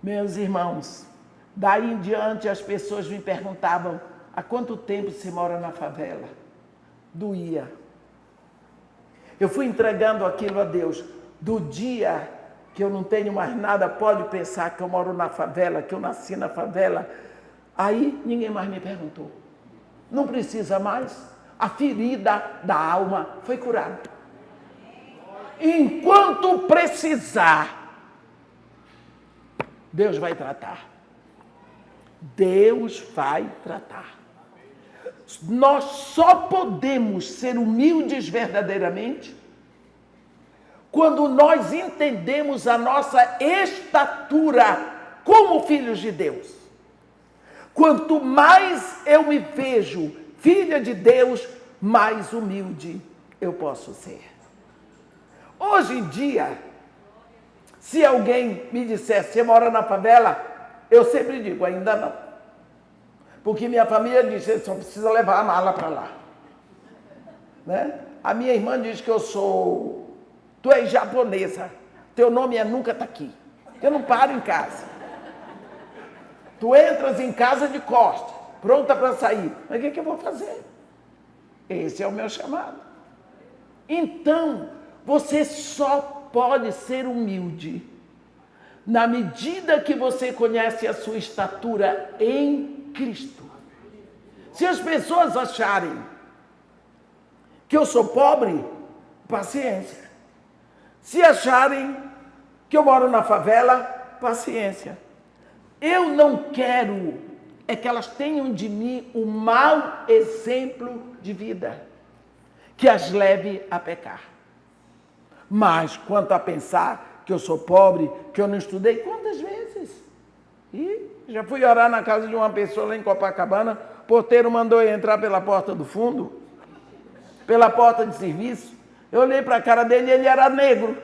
Meus irmãos, daí em diante as pessoas me perguntavam, há quanto tempo você mora na favela? Doía. Eu fui entregando aquilo a Deus. Do dia que eu não tenho mais nada, pode pensar que eu moro na favela, que eu nasci na favela. Aí ninguém mais me perguntou. Não precisa mais. A ferida da alma foi curada. Enquanto precisar, Deus vai tratar. Deus vai tratar. Nós só podemos ser humildes verdadeiramente quando nós entendemos a nossa estatura como filhos de Deus. Quanto mais eu me vejo filha de Deus, mais humilde eu posso ser. Hoje em dia, se alguém me dissesse, você mora na favela, eu sempre digo, ainda não. Porque minha família diz, você só precisa levar a mala para lá. Né? A minha irmã diz que tu és japonesa, teu nome é nunca tá aqui. Eu não paro em casa. Tu entras em casa de costas, pronta para sair. Mas o que eu vou fazer? Esse é o meu chamado. Então, você só pode ser humilde na medida que você conhece a sua estatura em Cristo. Se as pessoas acharem que eu sou pobre, paciência. Se acharem que eu moro na favela, paciência. Eu não quero é que elas tenham de mim um mau exemplo de vida, que as leve a pecar. Mas quanto a pensar que eu sou pobre, que eu não estudei. Quantas vezes? E já fui orar na casa de uma pessoa lá em Copacabana, o porteiro mandou eu entrar pela porta do fundo, pela porta de serviço. Eu olhei para a cara dele e ele era negro.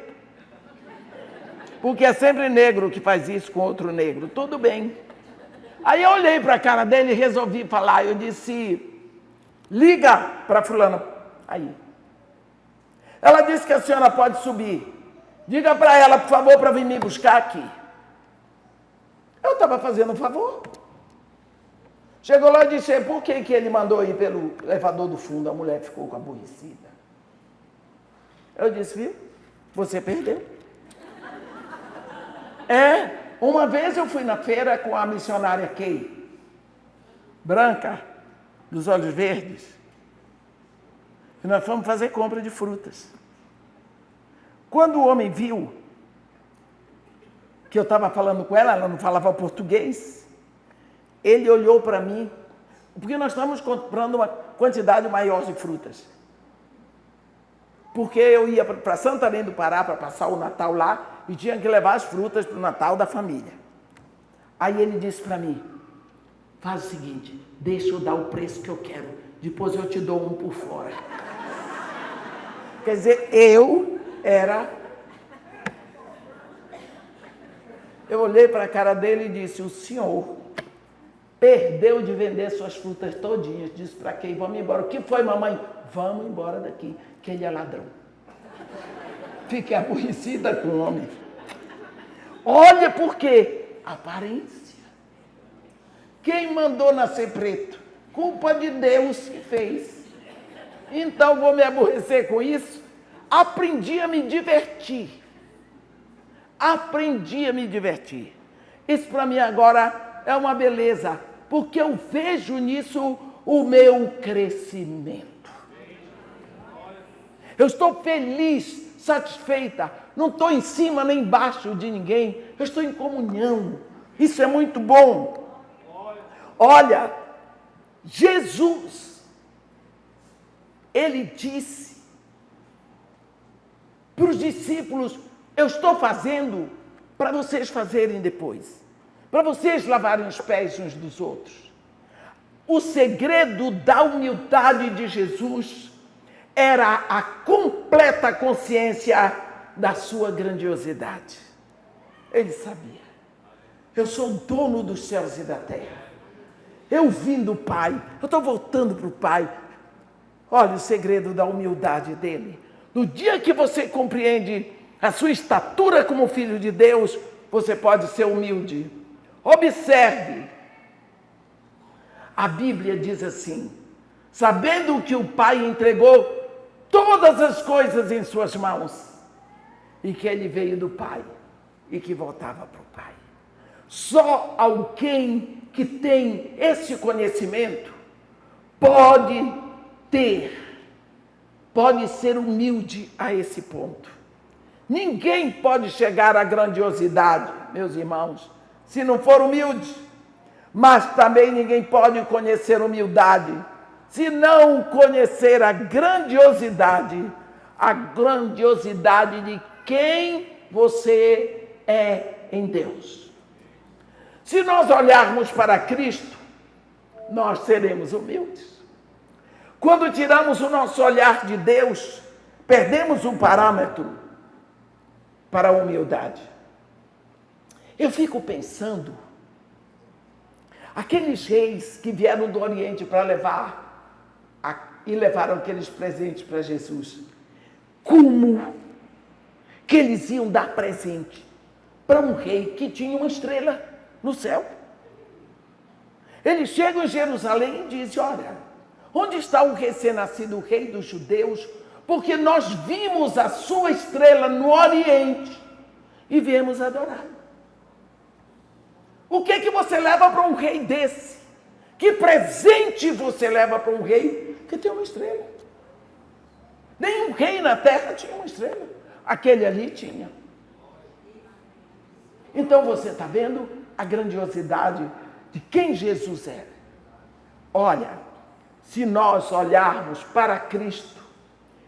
Porque é sempre negro que faz isso com outro negro. Tudo bem. Aí eu olhei para a cara dele e resolvi falar. Eu disse, liga para fulana. Aí. Ela disse que a senhora pode subir. Diga para ela, por favor, para vir me buscar aqui. Eu estava fazendo um favor. Chegou lá e disse, por que ele mandou ir pelo elevador do fundo? A mulher ficou aborrecida. Eu disse, viu? Você perdeu. Uma vez eu fui na feira com a missionária Kay, branca, dos olhos verdes, e nós fomos fazer compra de frutas. Quando o homem viu que eu estava falando com ela, ela não falava português, ele olhou para mim, porque nós estávamos comprando uma quantidade maior de frutas. Porque eu ia para Santarém do Pará para passar o Natal lá e tinha que levar as frutas para o Natal da família. Aí ele disse para mim, faz o seguinte, deixa eu dar o preço que eu quero, depois eu te dou um por fora. Quer dizer, eu olhei para a cara dele e disse, o senhor perdeu de vender suas frutas todinhas. Disse para quem? Vamos embora. O que foi, mamãe? Vamos embora daqui, que ele é ladrão. Fiquei aborrecida com o homem. Olha por quê? Aparência. Quem mandou nascer preto? Culpa de Deus que fez. Então vou me aborrecer com isso? Aprendi a me divertir. Aprendi a me divertir. Isso para mim agora é uma beleza, porque eu vejo nisso o meu crescimento. Eu estou feliz, satisfeita, não estou em cima nem embaixo de ninguém, eu estou em comunhão. Isso é muito bom. Olha, Jesus, ele disse para os discípulos, eu estou fazendo para vocês fazerem depois, para vocês lavarem os pés uns dos outros. O segredo da humildade de Jesus era a completa consciência da sua grandiosidade. Ele sabia, eu sou o dono dos céus e da terra. Eu vim do Pai, eu estou voltando para o Pai. Olha o segredo da humildade dele. No dia que você compreende a sua estatura como filho de Deus, você pode ser humilde. Observe, a Bíblia diz assim, sabendo que o Pai entregou todas as coisas em suas mãos, e que ele veio do Pai, e que voltava para o Pai. Só alguém que tem esse conhecimento pode ser humilde a esse ponto. Ninguém pode chegar à grandiosidade, meus irmãos, se não for humilde. Mas também ninguém pode conhecer humildade se não conhecer a grandiosidade de quem você é em Deus. Se nós olharmos para Cristo, nós seremos humildes. Quando tiramos o nosso olhar de Deus, perdemos um parâmetro para a humildade. Eu fico pensando, aqueles reis que vieram do Oriente para levaram aqueles presentes para Jesus, como que eles iam dar presente para um rei que tinha uma estrela no céu? Eles chegam em Jerusalém e dizem, olha, onde está o recém-nascido rei dos judeus? Porque nós vimos a sua estrela no Oriente e viemos adorar. O que você leva para um rei desse? Que presente você leva para um rei que tem uma estrela? Nenhum rei na terra tinha uma estrela. Aquele ali tinha. Então você está vendo a grandiosidade de quem Jesus era. Olha, se nós olharmos para Cristo,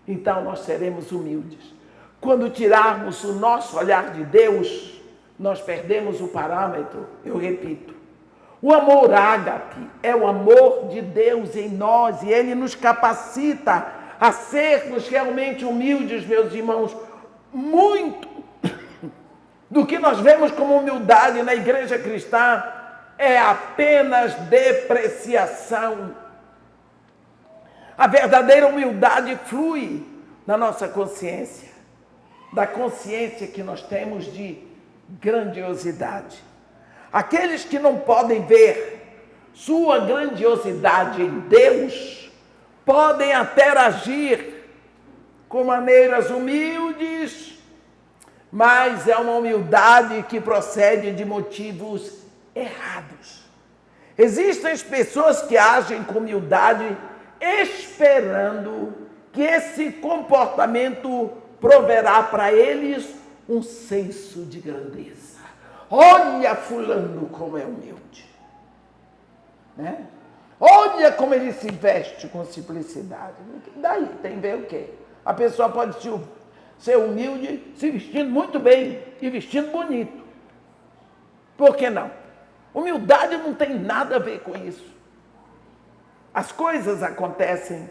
então nós seremos humildes. Quando tirarmos o nosso olhar de Deus, nós perdemos o parâmetro, eu repito. O amor ágape é o amor de Deus em nós e ele nos capacita a sermos realmente humildes, meus irmãos. Muito do que nós vemos como humildade na igreja cristã é apenas depreciação. A verdadeira humildade flui na nossa consciência, da consciência que nós temos de grandiosidade. Aqueles que não podem ver sua grandiosidade em Deus, podem até agir com maneiras humildes, mas é uma humildade que procede de motivos errados. Existem pessoas que agem com humildade esperando que esse comportamento proverá para eles um senso de grandeza. Olha fulano como é humilde, né? Olha como ele se veste com simplicidade. Daí tem a ver o quê? A pessoa pode ser humilde se vestindo muito bem e vestindo bonito. Por que não? Humildade não tem nada a ver com isso. As coisas acontecem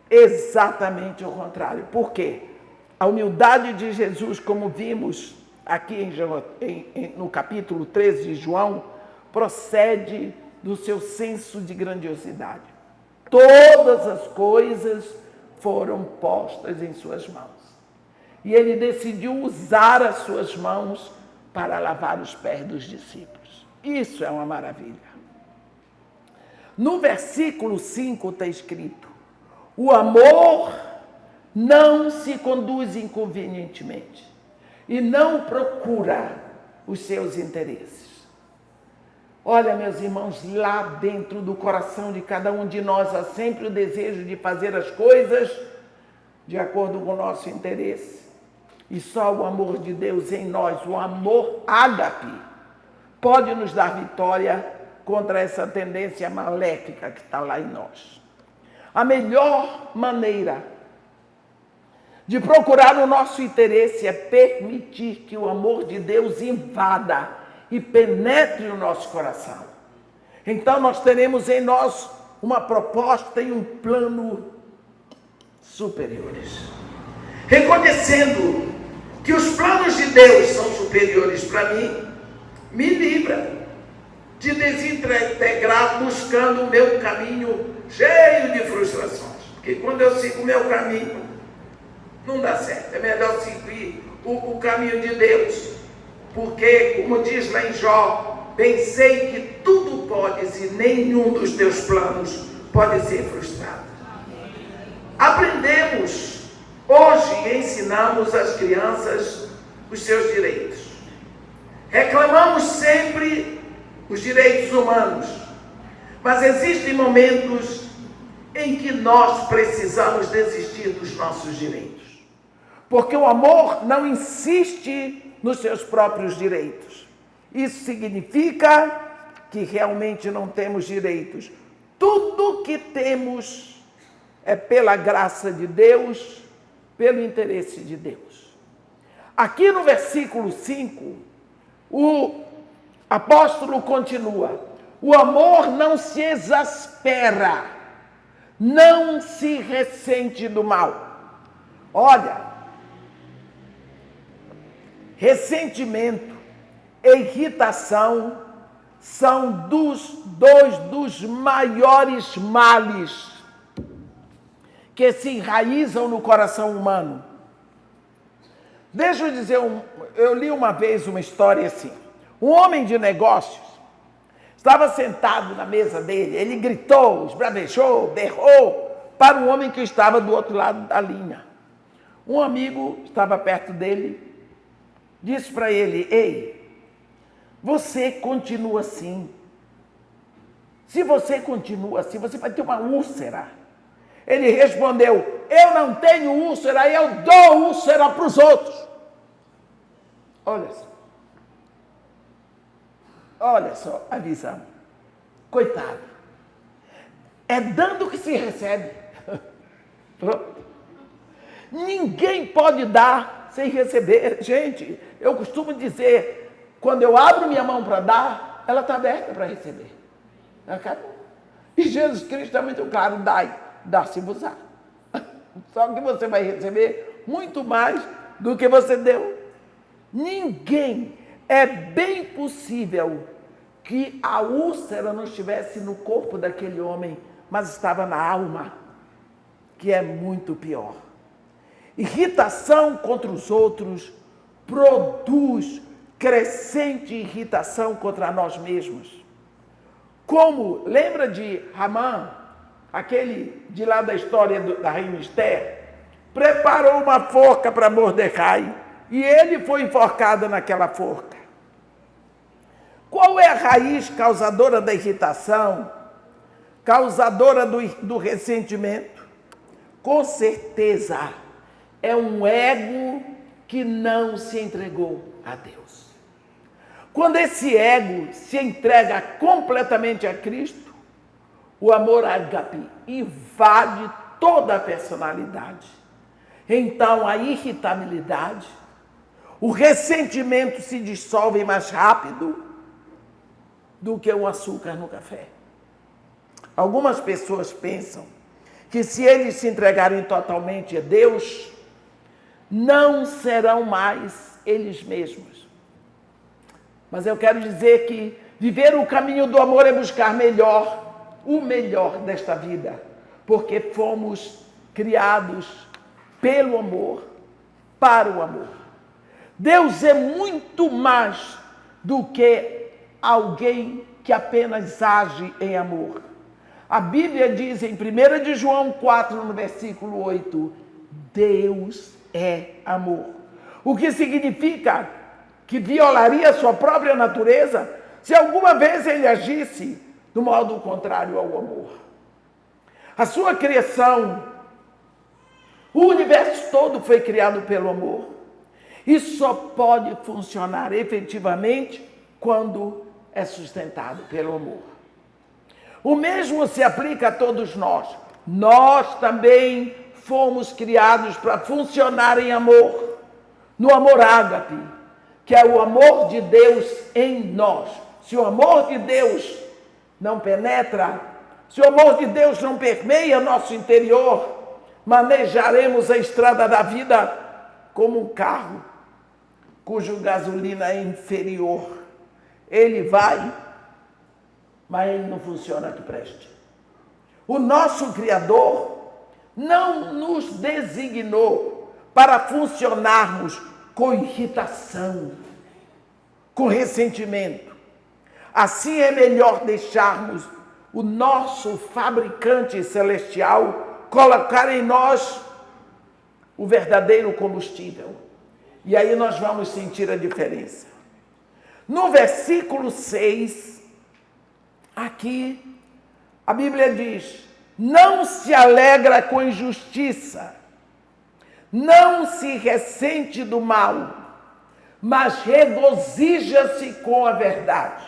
exatamente ao contrário. Por quê? A humildade de Jesus, como vimos aqui no capítulo 13 de João, procede do seu senso de grandiosidade. Todas as coisas foram postas em suas mãos. E ele decidiu usar as suas mãos para lavar os pés dos discípulos. Isso é uma maravilha. No versículo 5 está escrito: o amor não se conduz inconvenientemente e não procura os seus interesses. Olha, meus irmãos, lá dentro do coração de cada um de nós há sempre o desejo de fazer as coisas de acordo com o nosso interesse. E só o amor de Deus em nós, o amor ágape, pode nos dar vitória contra essa tendência maléfica que está lá em nós. A melhor maneira de procurar o nosso interesse é permitir que o amor de Deus invada e penetre no nosso coração. Então nós teremos em nós uma proposta e um plano superiores. Reconhecendo que os planos de Deus são superiores para mim, me livra de desintegrar buscando o meu caminho cheio de frustrações. Porque quando eu sigo o meu caminho, não dá certo. É melhor seguir o caminho de Deus. Porque, como diz lá em Jó, bem sei que tudo podes e nenhum dos teus planos pode ser frustrado. Aprendemos hoje e ensinamos às crianças os seus direitos. Reclamamos sempre os direitos humanos, mas existem momentos em que nós precisamos desistir dos nossos direitos. Porque o amor não insiste nos seus próprios direitos. Isso significa que realmente não temos direitos. Tudo que temos é pela graça de Deus, pelo interesse de Deus. Aqui no versículo 5, o apóstolo continua: o amor não se exaspera, não se ressente do mal. Olha, ressentimento e irritação são dois dos maiores males que se enraizam no coração humano. Deixa eu dizer, eu li uma vez uma história assim. Um homem de negócios estava sentado na mesa dele, ele gritou, esbravejou, berrou para um homem que estava do outro lado da linha. Um amigo estava perto dele, disse para ele: ei, você continua assim. Se você continua assim, você vai ter uma úlcera. Ele respondeu: eu não tenho úlcera, eu dou úlcera para os outros. Olha só a visão. Coitado. É dando que se recebe. Pronto. Ninguém pode dar sem receber. Gente, eu costumo dizer, quando eu abro minha mão para dar, ela está aberta para receber. Acabou. E Jesus Cristo é muito claro, dá-se-vos-á. Só que você vai receber muito mais do que você deu. Ninguém, é bem possível que a úlcera não estivesse no corpo daquele homem, mas estava na alma, que é muito pior. Irritação contra os outros produz crescente irritação contra nós mesmos. Como, lembra de Ramã, aquele de lá da história da rainha Esther? Preparou uma forca para Mordecai e ele foi enforcado naquela forca. Qual é a raiz causadora da irritação? Causadora do ressentimento? Com certeza, é um ego que não se entregou a Deus. Quando esse ego se entrega completamente a Cristo, o amor ágape invade toda a personalidade. Então a irritabilidade, o ressentimento se dissolve mais rápido do que o açúcar no café. Algumas pessoas pensam que se eles se entregarem totalmente a Deus, não serão mais eles mesmos. Mas eu quero dizer que viver o caminho do amor é buscar o melhor desta vida, porque fomos criados pelo amor, para o amor. Deus é muito mais do que alguém que apenas age em amor. A Bíblia diz em 1 de João 4, no versículo 8, Deus é amor. O que significa que violaria sua própria natureza se alguma vez ele agisse do modo contrário ao amor. A sua criação, o universo todo foi criado pelo amor. E só pode funcionar efetivamente quando é sustentado pelo amor. O mesmo se aplica a todos nós. Nós também fomos criados para funcionar em amor, no amor ágape, que é o amor de Deus em nós. Se o amor de Deus não penetra, se o amor de Deus não permeia nosso interior, manejaremos a estrada da vida como um carro cuja gasolina é inferior. Ele vai, mas ele não funciona que preste. O nosso Criador não nos designou para funcionarmos com irritação, com ressentimento. Assim é melhor deixarmos o nosso fabricante celestial colocar em nós o verdadeiro combustível. E aí nós vamos sentir a diferença. No versículo 6, aqui, a Bíblia diz: não se alegra com injustiça, não se ressente do mal, mas regozija-se com a verdade.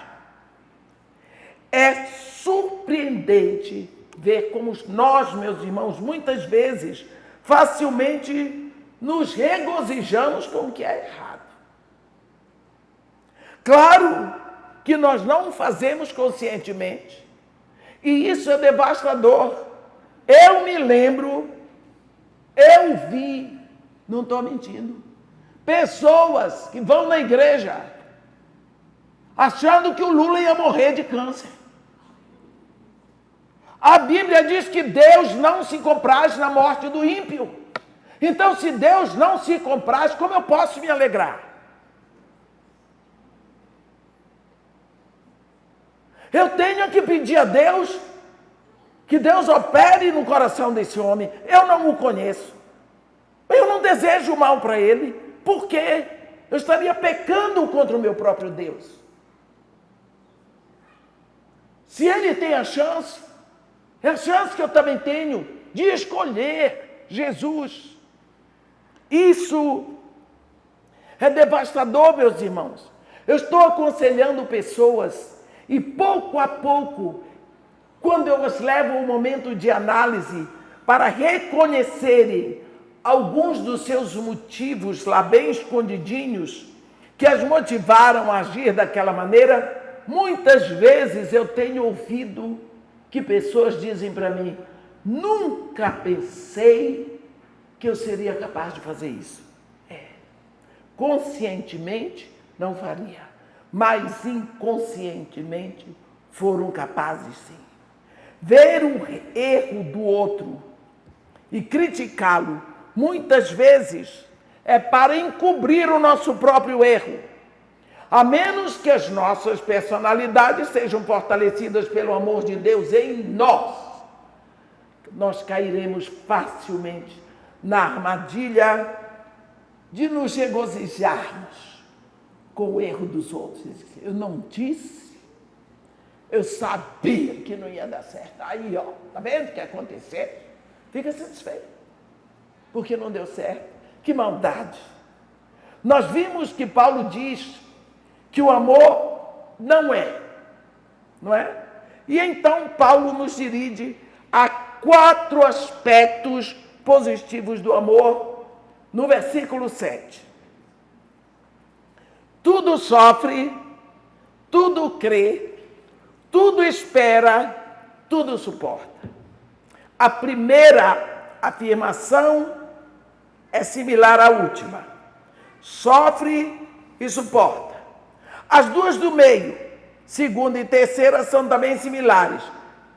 É surpreendente ver como nós, meus irmãos, muitas vezes, facilmente nos regozijamos com o que é errado. Claro que nós não fazemos conscientemente. E isso é devastador. Eu me lembro, eu vi, não estou mentindo, pessoas que vão na igreja achando que o Lula ia morrer de câncer. A Bíblia diz que Deus não se compraz na morte do ímpio. Então, se Deus não se compraz, como eu posso me alegrar? Eu tenho que pedir a Deus que Deus opere no coração desse homem. Eu não o conheço. Eu não desejo mal para ele, porque eu estaria pecando contra o meu próprio Deus. Se ele tem a chance, é a chance que eu também tenho de escolher Jesus. Isso é devastador, meus irmãos. Eu estou aconselhando pessoas e pouco a pouco, quando eu as levo a um momento de análise para reconhecerem alguns dos seus motivos lá bem escondidinhos que as motivaram a agir daquela maneira. Muitas vezes eu tenho ouvido que pessoas dizem para mim: nunca pensei que eu seria capaz de fazer isso. Conscientemente não faria, mas inconscientemente foram capazes sim. Ver o erro do outro e criticá-lo, muitas vezes, é para encobrir o nosso próprio erro. A menos que as nossas personalidades sejam fortalecidas pelo amor de Deus em nós cairemos facilmente na armadilha de nos regozijarmos com o erro dos outros. Eu não disse, eu sabia que não ia dar certo. Aí, ó, tá vendo o que aconteceu? Fica satisfeito, porque não deu certo. Que maldade! Nós vimos que Paulo diz que o amor não é? E então Paulo nos dirige a 4 aspectos positivos do amor no versículo 7. Tudo sofre, tudo crê, tudo espera, tudo suporta. A primeira afirmação é similar à última. Sofre e suporta. As duas do meio, segunda e terceira, são também similares.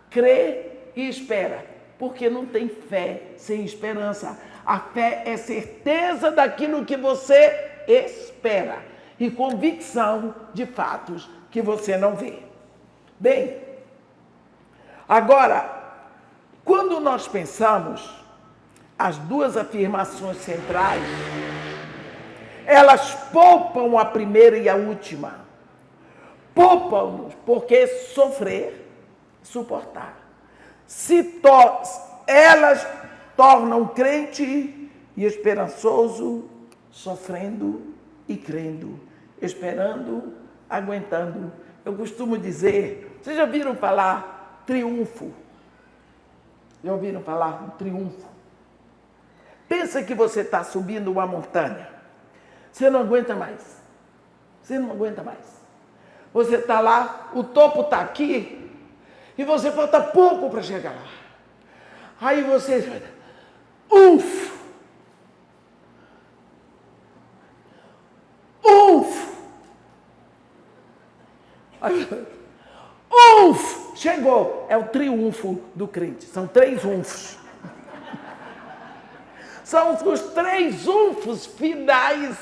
Crê e espera, porque não tem fé sem esperança. A fé é certeza daquilo que você espera e convicção de fatos que você não vê. Bem, agora, quando nós pensamos as duas afirmações centrais, elas poupam a primeira e a última. Poupam-nos porque sofrer, suportar. Elas tornam crente e esperançoso, sofrendo e crendo, esperando, aguentando. Eu costumo dizer, vocês já ouviram falar triunfo? Já ouviram falar no triunfo? Pensa que você está subindo uma montanha. Você não aguenta mais. Você não aguenta mais. Você está lá, o topo está aqui, e você falta pouco para chegar lá. Aí você... Uf! Chegou! É o triunfo do crente. São 3 unfos. São os 3 unfos finais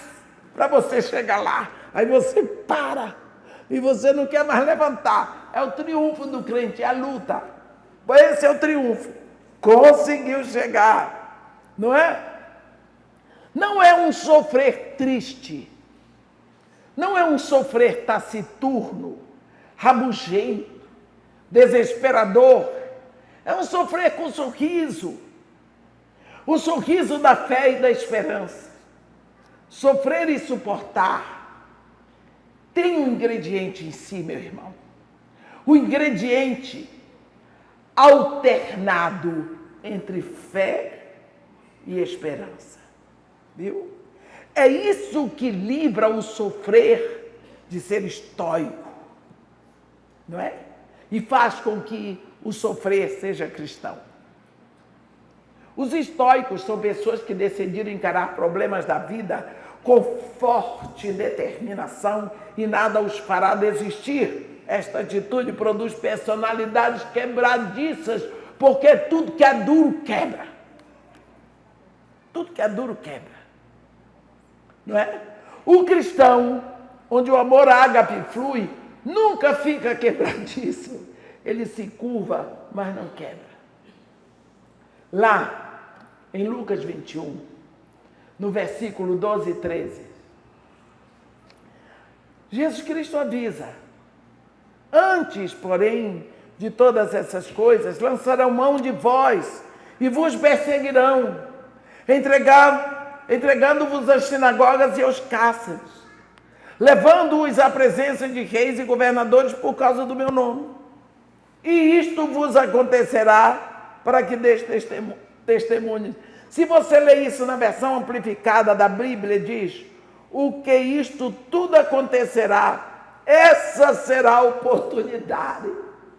para você chegar lá. Aí você para e você não quer mais levantar. É o triunfo do crente, é a luta. Esse é o triunfo. Conseguiu chegar, não é? Não é um sofrer triste. Não é um sofrer taciturno, rabugento, desesperador. É um sofrer com sorriso. O sorriso da fé e da esperança. Sofrer e suportar tem um ingrediente em si, meu irmão. O ingrediente alternado entre fé e esperança. Viu? É isso que livra o sofrer de ser estoico, não é? E faz com que o sofrer seja cristão. Os estoicos são pessoas que decidiram encarar problemas da vida com forte determinação e nada os fará desistir. Esta atitude produz personalidades quebradiças, porque tudo que é duro quebra. Tudo que é duro quebra. Não é? O cristão, onde o amor ágape flui, nunca fica quebradiço. Ele se curva, mas não quebra. Lá, em Lucas 21, no versículo 12 e 13, Jesus Cristo avisa: antes, porém, de todas essas coisas, lançarão mão de vós e vos perseguirão, entregando-vos às sinagogas e aos cárceres, levando-os à presença de reis e governadores por causa do meu nome. E isto vos acontecerá para que deis testemunho. Se você ler isso na versão amplificada da Bíblia, diz: o que isto tudo acontecerá, essa será a oportunidade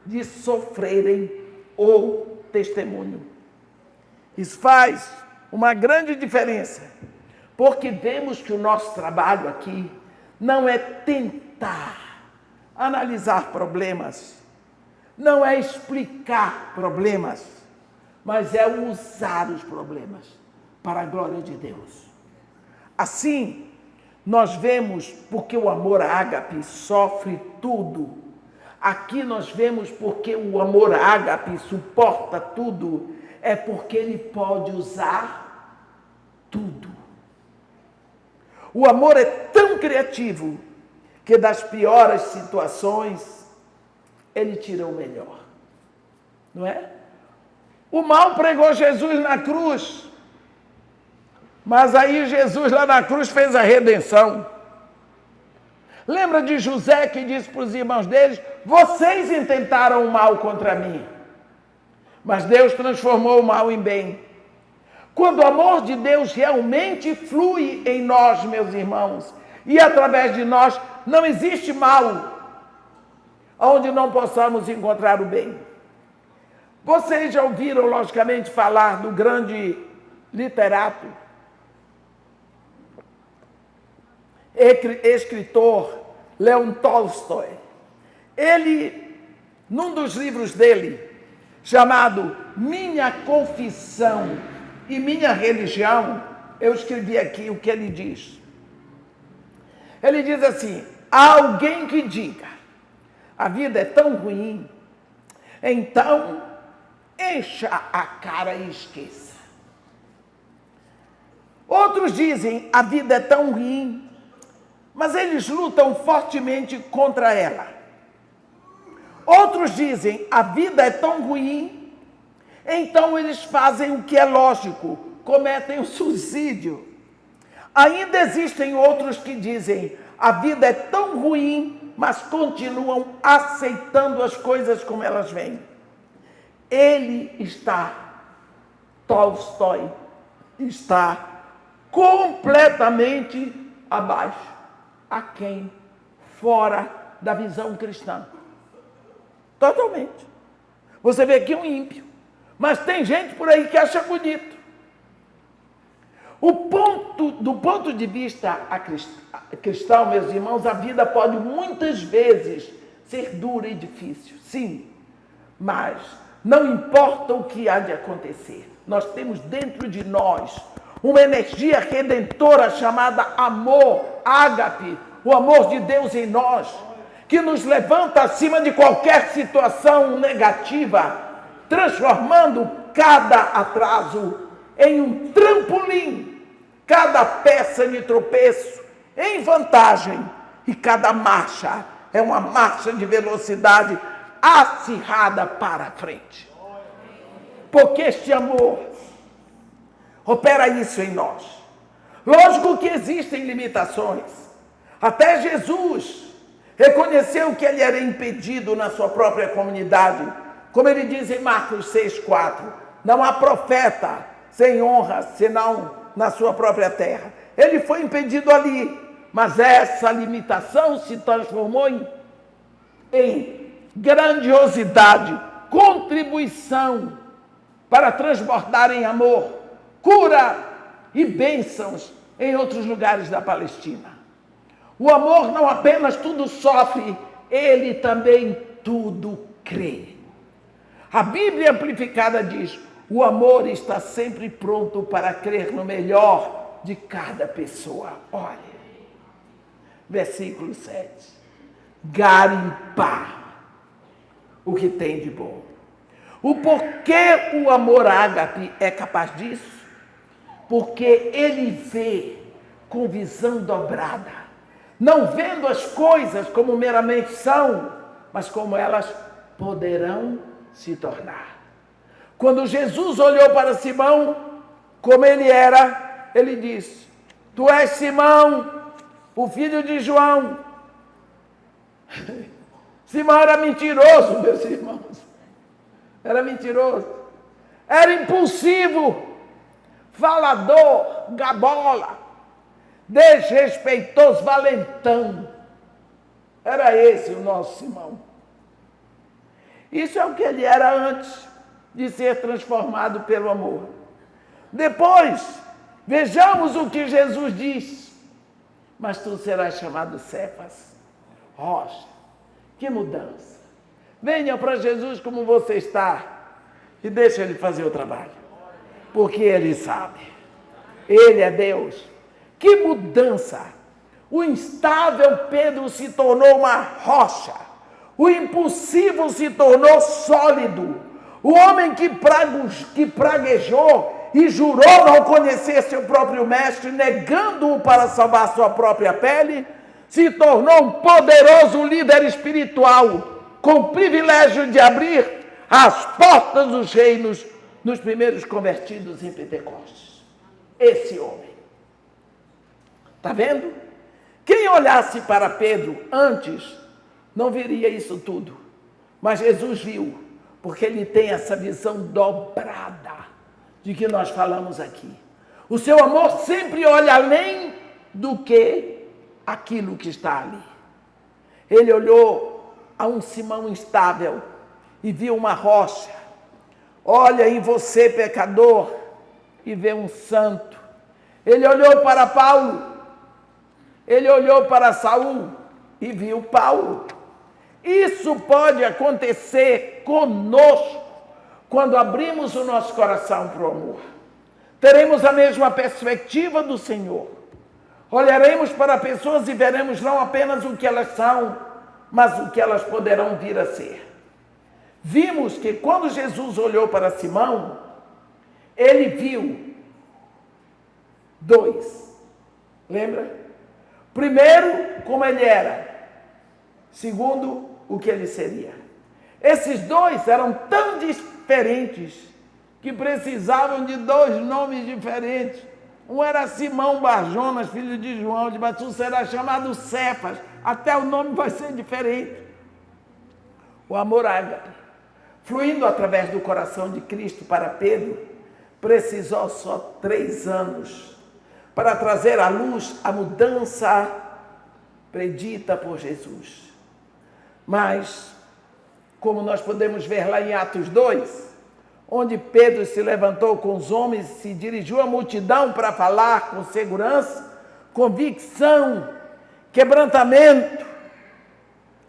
de sofrerem o testemunho. Isso faz uma grande diferença, porque vemos que o nosso trabalho aqui não é tentar analisar problemas, não é explicar problemas, mas é usar os problemas para a glória de Deus. Assim, nós vemos porque o amor ágape sofre tudo. Aqui nós vemos porque o amor ágape suporta tudo, é porque ele pode usar tudo. O amor é tão criativo que das piores situações ele tira o melhor. Não é? O mal pregou Jesus na cruz, mas aí Jesus lá na cruz fez a redenção. Lembra de José que disse para os irmãos deles: vocês intentaram o mal contra mim, mas Deus transformou o mal em bem. Quando o amor de Deus realmente flui em nós, meus irmãos, e através de nós, não existe mal onde não possamos encontrar o bem. Vocês já ouviram, logicamente, falar do grande literato, escritor Leon Tolstói. Ele, num dos livros dele, chamado Minha Confissão e Minha Religião, eu escrevi aqui o que ele diz. Ele diz assim: há alguém que diga, a vida é tão ruim, então encha a cara e esqueça. Outros dizem, a vida é tão ruim, mas eles lutam fortemente contra ela. Outros dizem, a vida é tão ruim, então eles fazem o que é lógico, cometem o suicídio. Ainda existem outros que dizem, a vida é tão ruim, mas continuam aceitando as coisas como elas vêm. Tolstói, está completamente abaixo, aquém, fora da visão cristã. Totalmente. Você vê aqui um ímpio, mas tem gente por aí que acha bonito. Do ponto de vista cristão, meus irmãos, a vida pode muitas vezes ser dura e difícil, sim, mas não importa o que há de acontecer, nós temos dentro de nós uma energia redentora chamada amor, ágape, o amor de Deus em nós, que nos levanta acima de qualquer situação negativa, transformando cada atraso em um trampolim, cada peça de tropeço em vantagem, e cada marcha é uma marcha de velocidade acirrada para a frente. Porque este amor opera isso em nós. Lógico que existem limitações. Até Jesus reconheceu que ele era impedido na sua própria comunidade. Como ele diz em Marcos 6,4, não há profeta sem honra, senão na sua própria terra. Ele foi impedido ali, mas essa limitação se transformou em grandiosidade, contribuição para transbordar em amor, cura e bênçãos em outros lugares da Palestina. O amor não apenas tudo sofre, ele também tudo crê. A Bíblia amplificada diz: o amor está sempre pronto para crer no melhor de cada pessoa. Olha, versículo 7. Garimpar o que tem de bom. O porquê o amor ágape é capaz disso? Porque ele vê com visão dobrada, não vendo as coisas como meramente são, mas como elas poderão se tornar. Quando Jesus olhou para Simão, como ele era, ele disse: tu és Simão, o filho de João. Simão era mentiroso, meus irmãos. Era mentiroso. Era impulsivo. falador, gabola, desrespeitoso, valentão. Era esse o nosso Simão. Isso é o que ele era antes de ser transformado pelo amor. Depois, vejamos o que Jesus diz. Mas tu serás chamado Cefas, rocha. Que mudança. Venha para Jesus como você está e deixa ele fazer o trabalho. Porque ele sabe. Ele é Deus. Que mudança. O instável Pedro se tornou uma rocha. O impossível se tornou sólido. O homem que praguejou e jurou não conhecer seu próprio mestre, negando-o para salvar sua própria pele, se tornou um poderoso líder espiritual, com privilégio de abrir as portas dos reinos nos primeiros convertidos em Pentecostes. Esse homem. Está vendo? Quem olhasse para Pedro antes, não veria isso tudo. Mas Jesus viu, porque ele tem essa visão dobrada de que nós falamos aqui. O seu amor sempre olha além do que aquilo que está ali. Ele olhou a um Simão instável e viu uma rocha. Olha em você, pecador, e vê um santo. Ele olhou para Paulo. Ele olhou para Saul e viu Paulo. Isso pode acontecer conosco quando abrimos o nosso coração para o amor. Teremos a mesma perspectiva do Senhor. Olharemos para pessoas e veremos não apenas o que elas são, mas o que elas poderão vir a ser. Vimos que quando Jesus olhou para Simão, ele viu dois. Lembra? Primeiro, como ele era. Segundo, o que ele seria. Esses dois eram tão diferentes que precisavam de dois nomes diferentes. Um era Simão Barjonas, filho de João, de Batum, será chamado Cefas. Até o nome vai ser diferente. O amor ágape, fluindo através do coração de Cristo para Pedro, precisou só 3 anos para trazer à luz a mudança predita por Jesus. Mas, como nós podemos ver lá em Atos 2, onde Pedro se levantou com os homens e se dirigiu à multidão para falar com segurança, convicção, quebrantamento,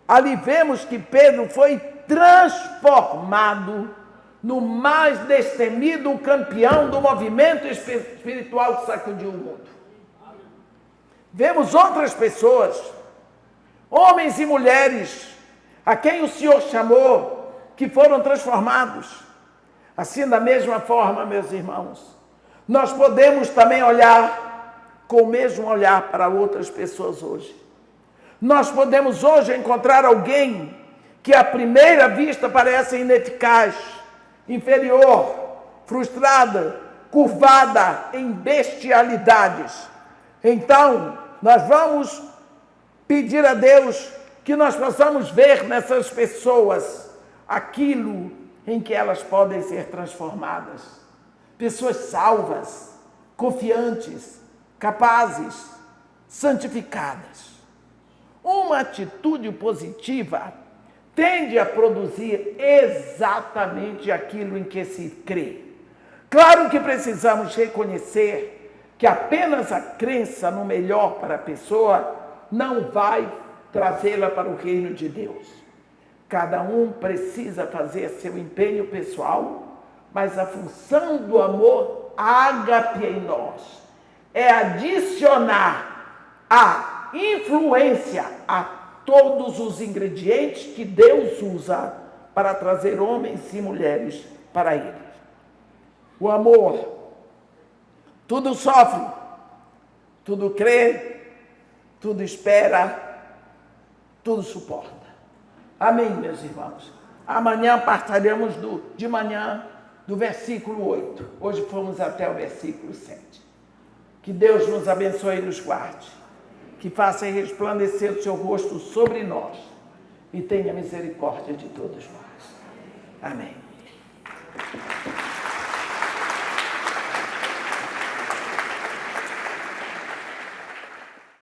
ali vemos que Pedro foi transformado no mais destemido campeão do movimento espiritual que sacudiu o mundo. Vemos outras pessoas, homens e mulheres, a quem o Senhor chamou, que foram transformados. Assim, da mesma forma, meus irmãos, nós podemos também olhar com o mesmo olhar para outras pessoas hoje. Nós podemos hoje encontrar alguém que à primeira vista parece ineficaz, inferior, frustrada, curvada em bestialidades. Então, nós vamos pedir a Deus que nós possamos ver nessas pessoas aquilo em que elas podem ser transformadas. Pessoas salvas, confiantes, capazes, santificadas. Uma atitude positiva tende a produzir exatamente aquilo em que se crê. Claro que precisamos reconhecer que apenas a crença no melhor para a pessoa não vai trazê-la para o reino de Deus. Cada um precisa fazer seu empenho pessoal, mas a função do amor ágape em nós é adicionar a influência a todos os ingredientes que Deus usa para trazer homens e mulheres para Ele. O amor, tudo sofre, tudo crê, tudo espera, tudo suporta. Amém, meus irmãos? Amanhã partiremos de manhã do versículo 8. Hoje fomos até o versículo 7. Que Deus nos abençoe e nos guarde. Que faça resplandecer o seu rosto sobre nós e tenha misericórdia de todos nós. Amém.